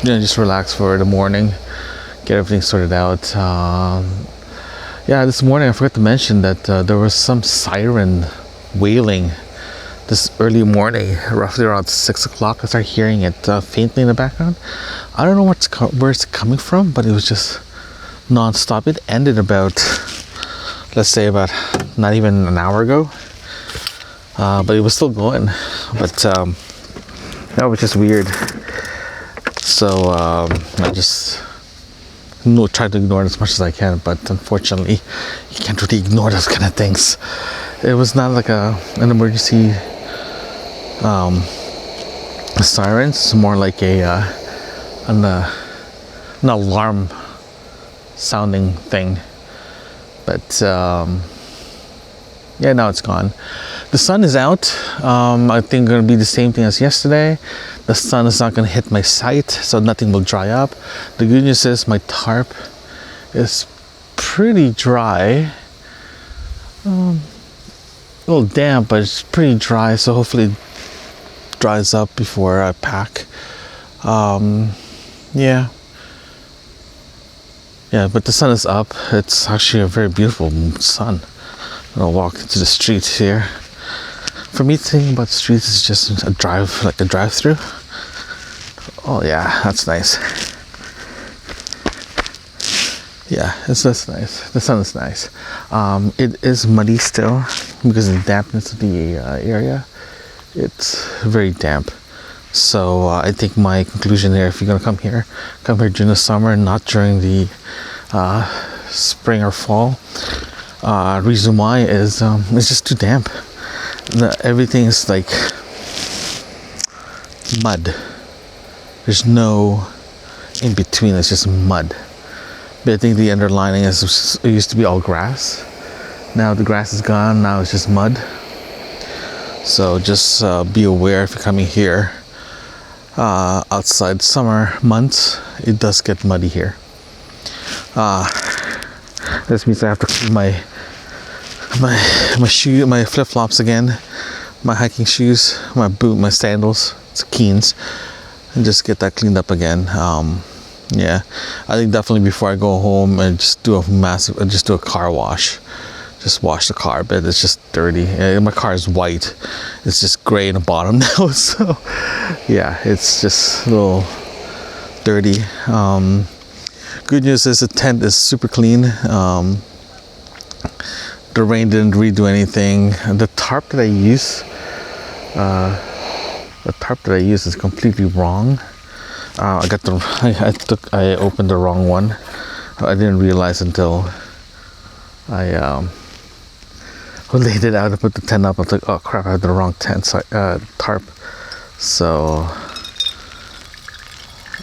just relax for the morning, get everything sorted out. Yeah, this morning I forgot to mention that there was some siren wailing this early morning, roughly around 6 o'clock. I started hearing it faintly in the background. I don't know where it's coming from, but it was just non-stop. It ended about, let's say, about not even an hour ago, but it was still going. But that was just weird. So I just try to ignore it as much as I can, but unfortunately you can't really ignore those kind of things. It was not like an emergency siren. It's more like an alarm sounding thing. But yeah, now it's gone. The sun is out. I think going to be the same thing as yesterday. The sun is not going to hit my site, so nothing will dry up. The good news is my tarp is pretty dry. A little damp, but it's pretty dry, so hopefully it dries up before I pack. Yeah, but the sun is up. It's actually a very beautiful sun. I'll walk into the street here. For me, thinking about the streets is just a drive-through. Oh yeah, that's nice. Yeah, that's nice. The sun is nice. It is muddy still because of the dampness of the area. It's very damp. So I think my conclusion here, if you're gonna come here during the summer, not during the spring or fall. Reason why is it's just too damp. Everything is like mud. There's no in between. It's just mud. But I think the underlining is it used to be all grass. Now the grass is gone. Now it's just mud. So just be aware if you're coming here outside summer months, it does get muddy here. This means I have to clean my flip-flops again, my hiking shoes, my sandals, it's Keens, and just get that cleaned up again. Yeah, I think definitely before I go home and just do a car wash. Just wash the car, but it's just dirty. My car is white. It's just gray in the bottom now, so yeah, it's just a little dirty. Good news is the tent is super clean. The rain didn't redo anything. The tarp that I use is completely wrong. I opened the wrong one. I didn't realize until I laid it out and put the tent up. I was like, oh crap, I had the wrong tarp. So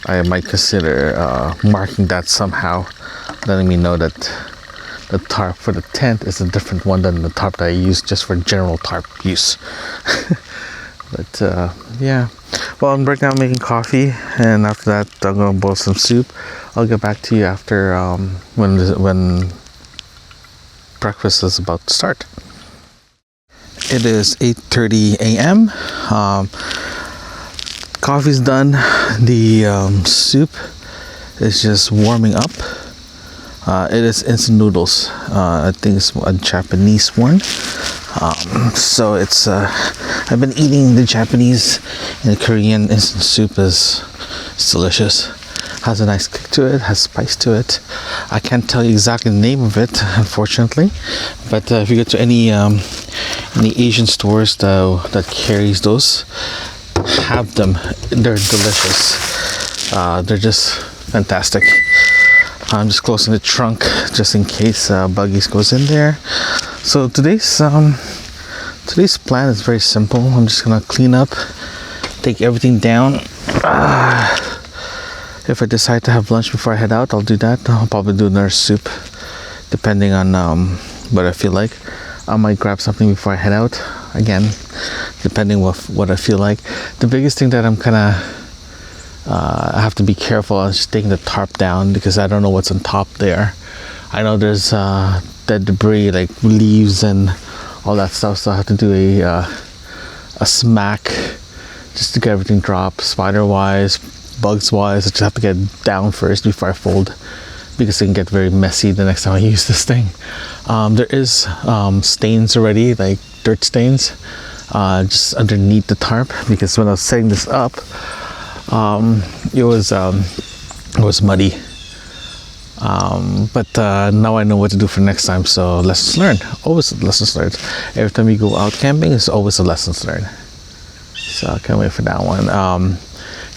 I might consider marking that somehow, letting me know that the tarp for the tent is a different one than the tarp that I use just for general tarp use. But yeah, well, I'm right now making coffee, and after that I'm gonna boil some soup. I'll get back to you after when breakfast is about to start. It is 8:30 a.m. Coffee's done. The soup is just warming up. It is instant noodles. I think it's a Japanese one. So it's I've been eating the Japanese and Korean instant soup. It's delicious. Has a nice kick to it, has spice to it. I can't tell you exactly the name of it, unfortunately, but if you go to any Asian stores that carries those, have them. They're delicious. They're just fantastic. I'm just closing the trunk just in case Buggies goes in there. So today's plan is very simple. I'm just gonna clean up, take everything down. If I decide to have lunch before I head out, I'll do that. I'll probably do another soup, depending on what I feel like. I might grab something before I head out, again, depending what I feel like. The biggest thing that I'm I have to be careful on is just taking the tarp down, because I don't know what's on top there. I know there's dead debris like leaves and all that stuff, so I have to do a smack just to get everything dropped, spider wise, bugs wise. I just have to get down first before I fold, because it can get very messy the next time I use this thing. There is stains already, like dirt stains, just underneath the tarp, because when I was setting this up, it was muddy. But now I know what to do for next time. So lessons learned. Always lessons learned. Every time you go out camping, it's always a lessons learned. So I can't wait for that one.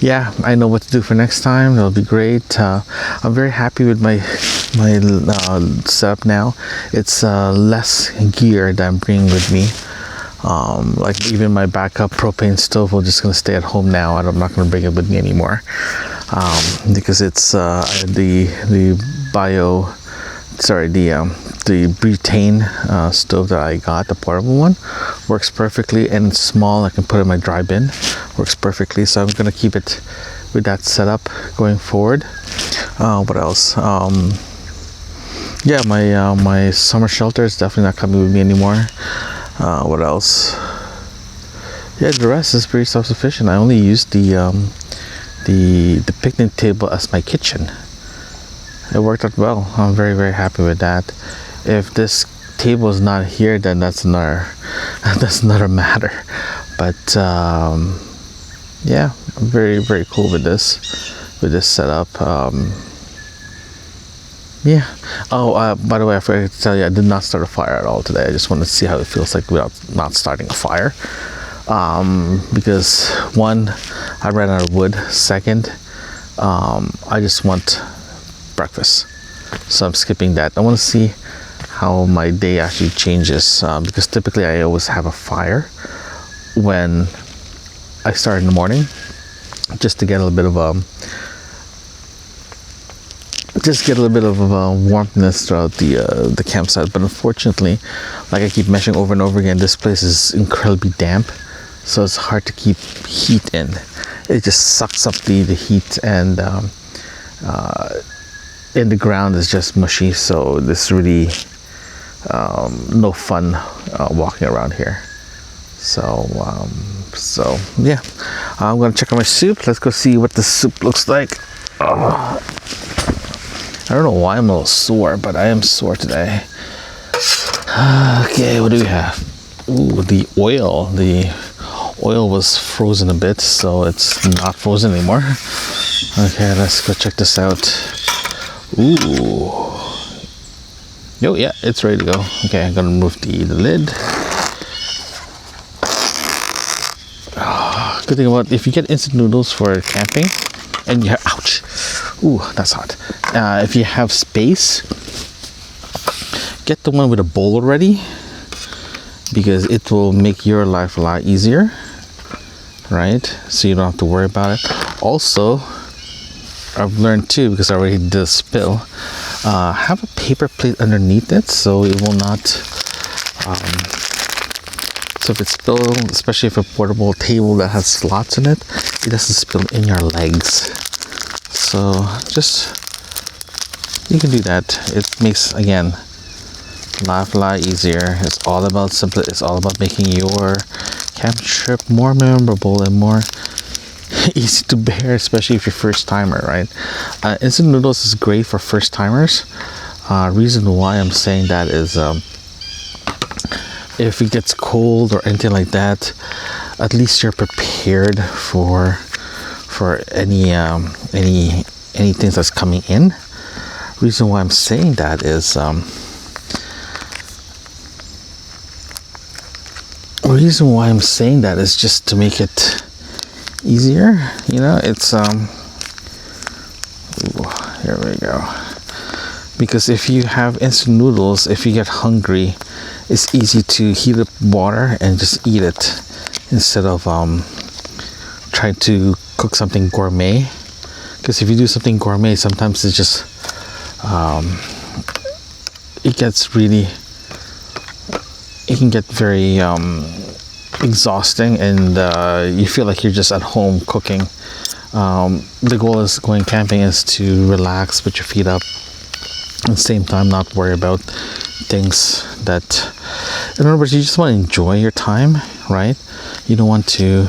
Yeah, I know what to do for next time. That'll be great. I'm very happy with my setup now. It's less gear that I'm bringing with me. Like even my backup propane stove, I'm just gonna stay at home now. I'm not gonna bring it with me anymore, because it's the butane stove that I got, the portable one, works perfectly, and it's small. I can put it in my dry bin, works perfectly. So I'm gonna keep it with that setup going forward. What else? Yeah, my summer shelter is definitely not coming with me anymore. What else? Yeah, the rest is pretty self-sufficient. I only use the picnic table as my kitchen. It worked out well. I'm very, very happy with that. If this table is not here, then that's another matter. But yeah, I'm very, very cool with this setup. Yeah. Oh, by the way, I forgot to tell you, I did not start a fire at all today. I just wanted to see how it feels like without not starting a fire. because one, I ran out of wood. Second, I just want breakfast, so I'm skipping that. I want to see how my day actually changes, because typically I always have a fire when I start in the morning, just to get a little bit of warmthness throughout the campsite. But unfortunately, like I keep mentioning over and over again, this place is incredibly damp, so it's hard to keep heat in. It just sucks up the heat, and the ground is just mushy, so this really no fun walking around here. So yeah, I'm gonna check on my soup. Let's go see what the soup looks like. I don't know why I'm a little sore, but I am sore today. Okay, what do we have? Ooh, the oil. The oil was frozen a bit, so it's not frozen anymore. Okay, let's go check this out. Ooh. Oh yeah, it's ready to go. Okay, I'm gonna remove the lid. Good thing about if you get instant noodles for camping, and you have, ouch, ooh, that's hot. If you have space, get the one with a bowl already, because it will make your life a lot easier, right? So you don't have to worry about it. Also, I've learned too, because I already did a spill, have a paper plate underneath it so it will not, so if it spills, especially if a portable table that has slots in it, it doesn't spill in your legs. So just, you can do that. It makes, again, life a lot easier. It's all about it's all about making your camp trip more memorable and more easy to bear, especially if you're first timer, right? Instant noodles is great for first timers. Reason why I'm saying that is if it gets cold or anything like that, at least you're prepared for any things that's coming in. Reason why I'm saying that is just to make it easier. You know, it's ooh, here we go. Because if you have instant noodles, if you get hungry, it's easy to heat up water and just eat it instead of trying to cook something gourmet. Because if you do something gourmet, sometimes it's just it can get very exhausting, and you feel like you're just at home cooking. The goal is going camping is to relax, put your feet up, at the same time not worry about things that, in other words, you just want to enjoy your time, right? You don't want to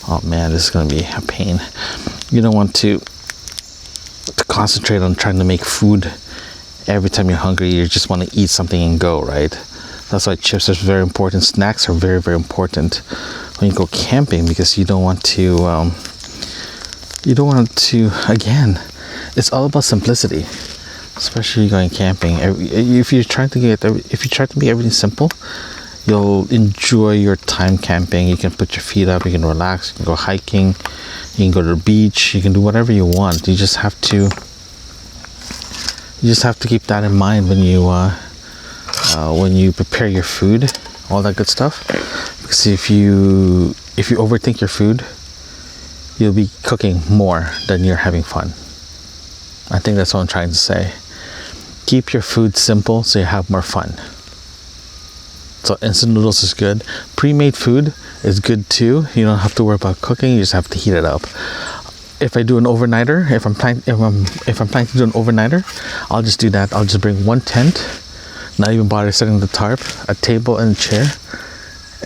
oh man, this is going to be a pain. You don't want to concentrate on trying to make food every time you're hungry. You just want to eat something and go, right? That's why chips are very important. Snacks are very, very important when you go camping, because you don't want to again, it's all about simplicity, especially going camping. If you try to make everything simple, you'll enjoy your time camping. You can put your feet up, you can relax, you can go hiking, you can go to the beach, you can do whatever you want. You just have to keep that in mind when you prepare your food, all that good stuff. Because if you overthink your food, you'll be cooking more than you're having fun. I think that's what I'm trying to say. Keep your food simple so you have more fun. So instant noodles is good. Pre-made food is good too. You don't have to worry about cooking. You just have to heat it up. If I do an overnighter, if I'm planning to do an overnighter, I'll just do that. I'll just bring one tent, not even bother setting the tarp, a table and a chair,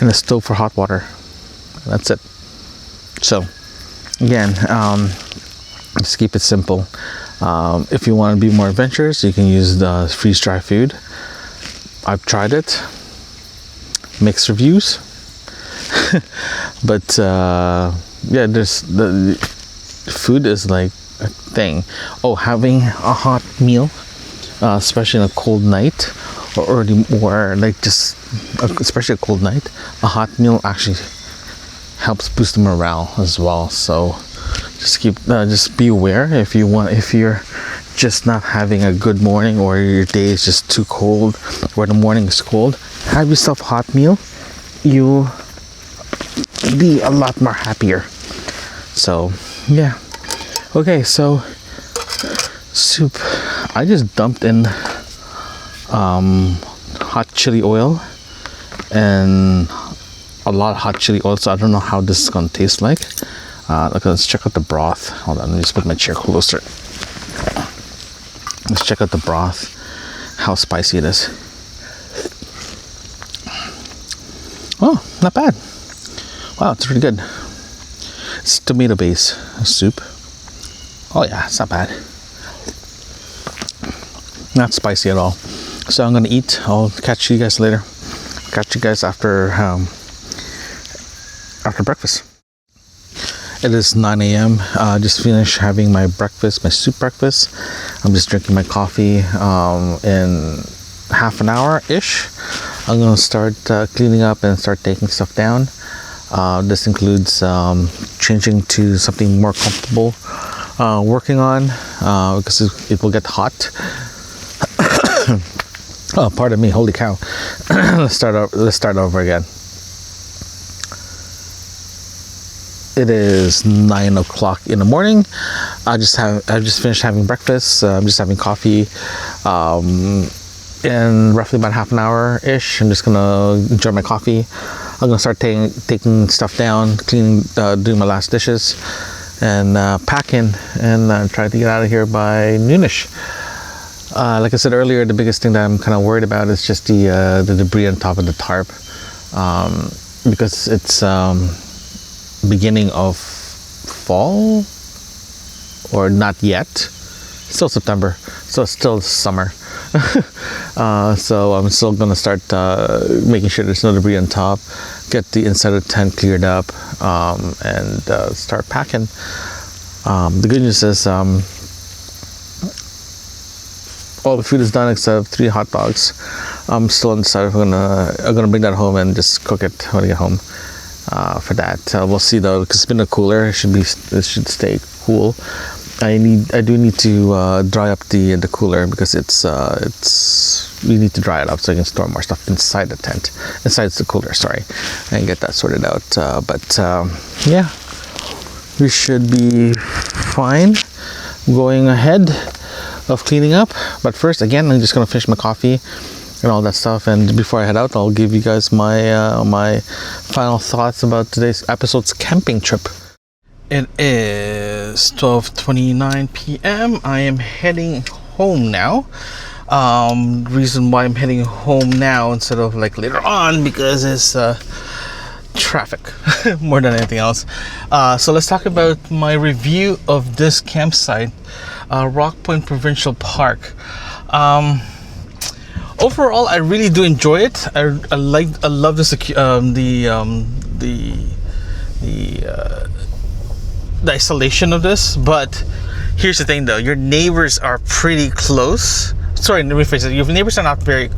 and a stove for hot water. That's it. So again, just keep it simple. If you want to be more adventurous, you can use the freeze-dry food. I've tried it. Mixed reviews. But yeah, the food is like a thing. Oh, having a hot meal, especially on a cold night, or early, or like just especially a cold night, a hot meal actually helps boost the morale as well. So just be aware if you're just not having a good morning, or your day is just too cold, or the morning is cold, have yourself a hot meal. You'll be a lot more happier. So yeah. Okay, so soup, I just dumped in hot chili oil and a lot of hot chili oil, so I don't know how this is gonna taste like. Let's check out the broth. Hold on, let me just put my chair closer. Let's check out the broth, how spicy it is. Oh, not bad. Wow, it's really good. It's tomato based soup. Oh yeah, it's not bad. Not spicy at all. So I'm gonna eat. I'll catch you guys later. Catch you guys after breakfast. It is 9 a.m. Just finished having my breakfast, my soup breakfast. I'm just drinking my coffee. In half an hour ish, I'm gonna start cleaning up and start taking stuff down. This includes changing to something more comfortable, working on, because it will get hot. Oh, pardon me, holy cow. Let's start over again. It is 9 o'clock in the morning. I just finished having breakfast. I'm just having coffee. In roughly about half an hour ish, I'm just gonna enjoy my coffee. I'm gonna start taking stuff down, cleaning, doing my last dishes, and packing, and try to get out of here by noonish. Like I said earlier, the biggest thing that I'm kind of worried about is just the debris on top of the tarp, because it's beginning of fall, or not yet. Still September, so it's still summer. So I'm still gonna start making sure there's no debris on top, get the inside of the tent cleared up, and start packing. The good news is all the food is done except 3 hot dogs. I'm still undecided if I'm gonna bring that home and just cook it when I get home. For that, we'll see though, because it's been a cooler. It should stay cool. I do need to dry up the cooler, because we need to dry it up so I can store more stuff inside the tent, inside the cooler. Sorry, and get that sorted out. But yeah, we should be fine going ahead of cleaning up. But first, again, I'm just gonna finish my coffee and all that stuff, and before I head out, I'll give you guys my final thoughts about today's episode's camping trip. It is 12:29 p.m. I am heading home now. Reason why I'm heading home now instead of like later on, because it's traffic more than anything else. So let's talk about my review of this campsite, Rock Point Provincial Park. Overall, I really do enjoy it. I love the isolation of this. But here's the thing, though: your neighbors are pretty close. Sorry, let me rephrase it. Your neighbors are not very.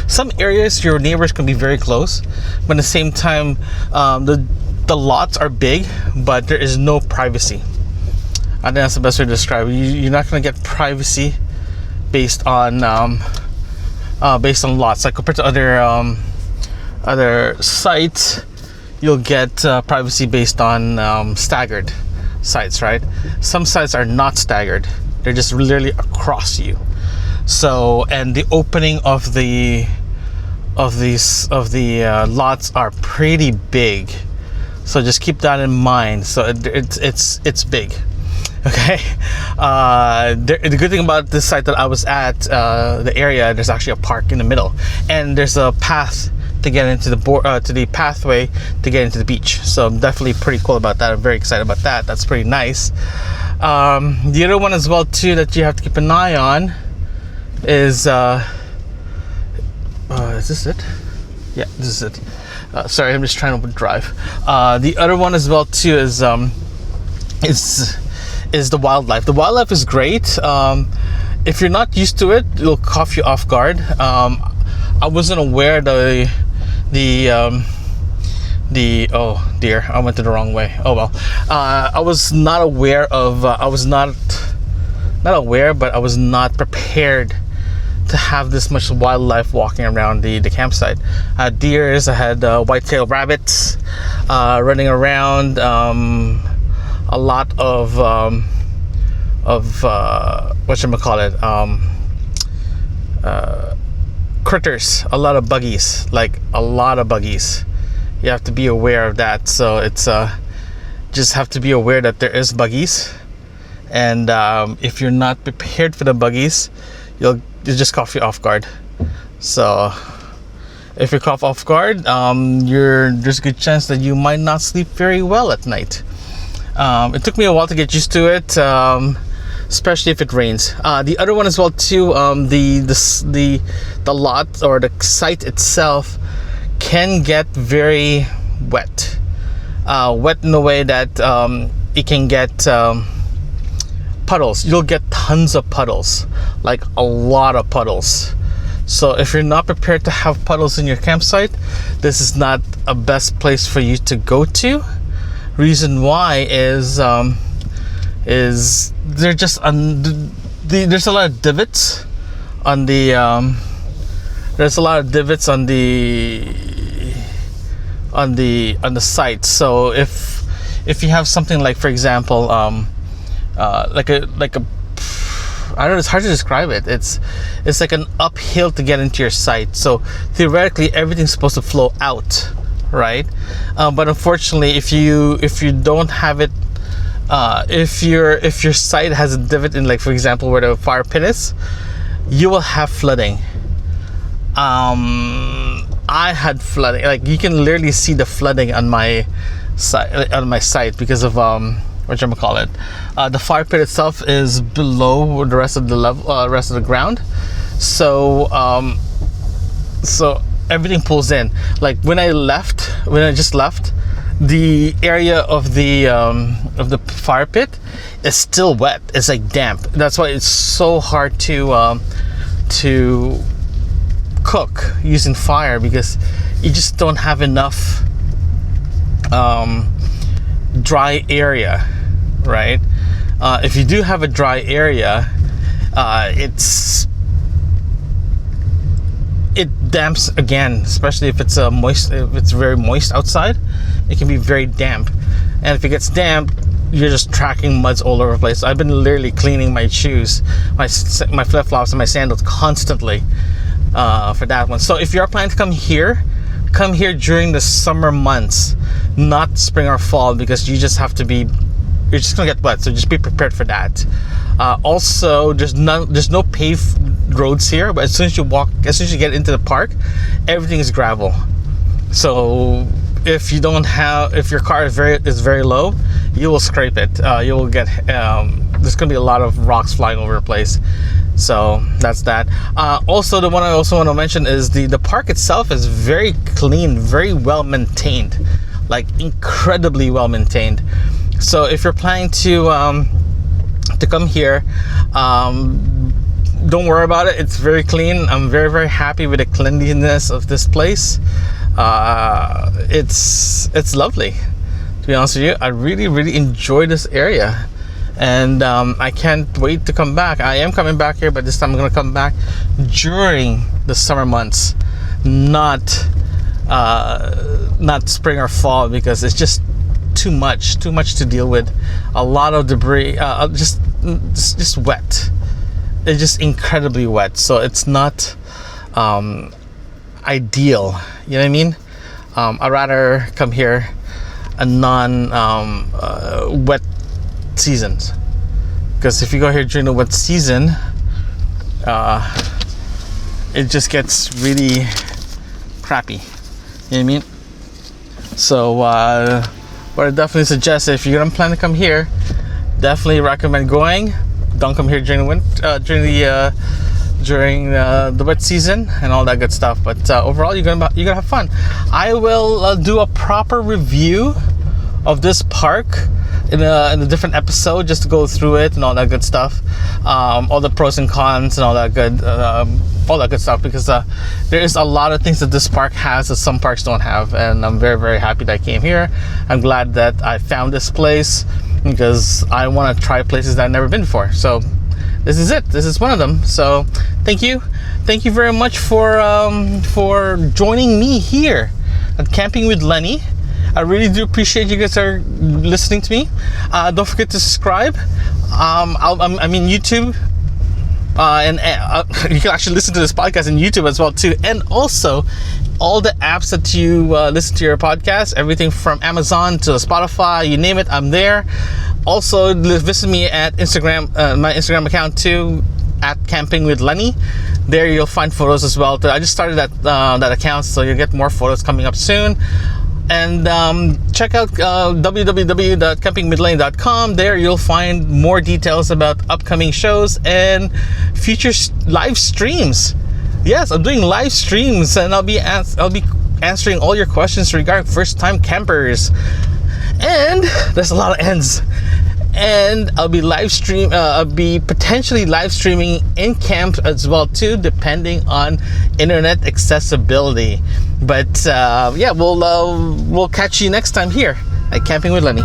Some areas your neighbors can be very close, but at the same time, the lots are big, but there is no privacy. I think that's the best way to describe it. You're not going to get privacy based on lots. Like compared to other sites, you'll get privacy based on staggered sites, right? Some sites are not staggered; they're just literally across you. So, and the opening of the lots are pretty big. So just keep that in mind. So it's big. Okay. The good thing about this site that I was at, the area, there's actually a park in the middle, and there's a path to get into the pathway to get into the beach. So I'm definitely pretty cool about that. I'm very excited about that. That's pretty nice. The other one as well too that you have to keep an eye on is this it? Yeah, this is it. Sorry, I'm just trying to drive. The other one as well too is the wildlife. The wildlife is great. If you're not used to it, it'll catch you off guard. I wasn't aware the oh dear, I went the wrong way. Oh well. I was not aware of I was not aware, but I was not prepared to have this much wildlife walking around the campsite. Deers, I had white-tailed rabbits running around, a lot of whatchamacallit, critters, a lot of buggies, like a lot of buggies. You have to be aware of that. So it's just have to be aware that there is buggies, and if you're not prepared for the buggies, you'll just caught you off guard. So if you're caught off guard, there's a good chance that you might not sleep very well at night. It took me a while to get used to it, especially if it rains. The other one as well too, the lot or the site itself can get very wet. Wet in the way that it can get puddles. You'll get tons of puddles, like a lot of puddles. So if you're not prepared to have puddles in your campsite, this is not a best place for you to go to. Reason why is they're just there's a lot of divots on the site. So if you have something like, for example, like a I don't know, it's hard to describe it. It's like an uphill to get into your site. So theoretically, everything's supposed to flow out, right? But unfortunately, if you don't have it, if your site has a divot in, like for example, where the fire pit is, you will have flooding. I had flooding. Like you can literally see the flooding on my site because of whatchamacallit. The fire pit itself is below the rest of the level, rest of the ground. So everything pulls in. Like when I just left, the area of the fire pit is still wet. It's like damp. That's why it's so hard to cook using fire, because you just don't have enough dry area, right? If you do have a dry area, it damps again, especially if it's moist. If it's very moist outside, it can be very damp, and if it gets damp, you're just tracking muds all over the place. I've been literally cleaning my shoes, my flip-flops and my sandals constantly for that one. So if you're planning to come here during the summer months, not spring or fall, because you're just gonna get wet. So just be prepared for that. Also, there's no paved roads here, but as soon as you get into the park, everything is gravel. So if your car is very low, you will scrape it. You will get there's gonna be a lot of rocks flying over the place. So that's that. Also, the one I also want to mention is the park itself is very clean, very well maintained, like incredibly well maintained. So if you're planning to come here, don't worry about it. It's very clean. I'm very, very happy with the cleanliness of this place. It's lovely, to be honest with you. I really, really enjoy this area, and I can't wait to come back. I am coming back here, but this time I'm going to come back during the summer months, not spring or fall, because it's just too much to deal with. A lot of debris, just wet. It's just incredibly wet, so it's not ideal. You know what I mean? I'd rather come here a wet seasons, because if you go here during the wet season, it just gets really crappy. You know what I mean? So what I definitely suggest, if you're gonna plan to come here, definitely recommend going. Don't come here during the wet season and all that good stuff. But overall, you're gonna have fun. I will do a proper review of this park in a different episode, just to go through it and all that good stuff, all the pros and cons and all that good stuff, because there is a lot of things that this park has that some parks don't have, and I'm very, very happy that I came here. I'm glad that I found this place because I want to try places that I've never been before. So this is it. This is one of them. So thank you very much for joining me here at Camping with Lenny. I really do appreciate you guys are listening to me. Don't forget to subscribe. I'm in YouTube, and you can actually listen to this podcast on YouTube as well too. And also, all the apps that you listen to your podcast, everything from Amazon to Spotify, you name it, I'm there. Also, visit me at Instagram, my Instagram account too, at Camping with Lenny. There you'll find photos as well. I just started that account, so you'll get more photos coming up soon. And check out www.campingwithlenny.com. There you'll find more details about upcoming shows and future live streams. Yes, I'm doing live streams, and I'll be answering all your questions regarding first-time campers. And there's a lot of ends. And I'll be potentially live streaming in camp as well too, depending on internet accessibility. But yeah, we'll catch you next time here at Camping with Lenny.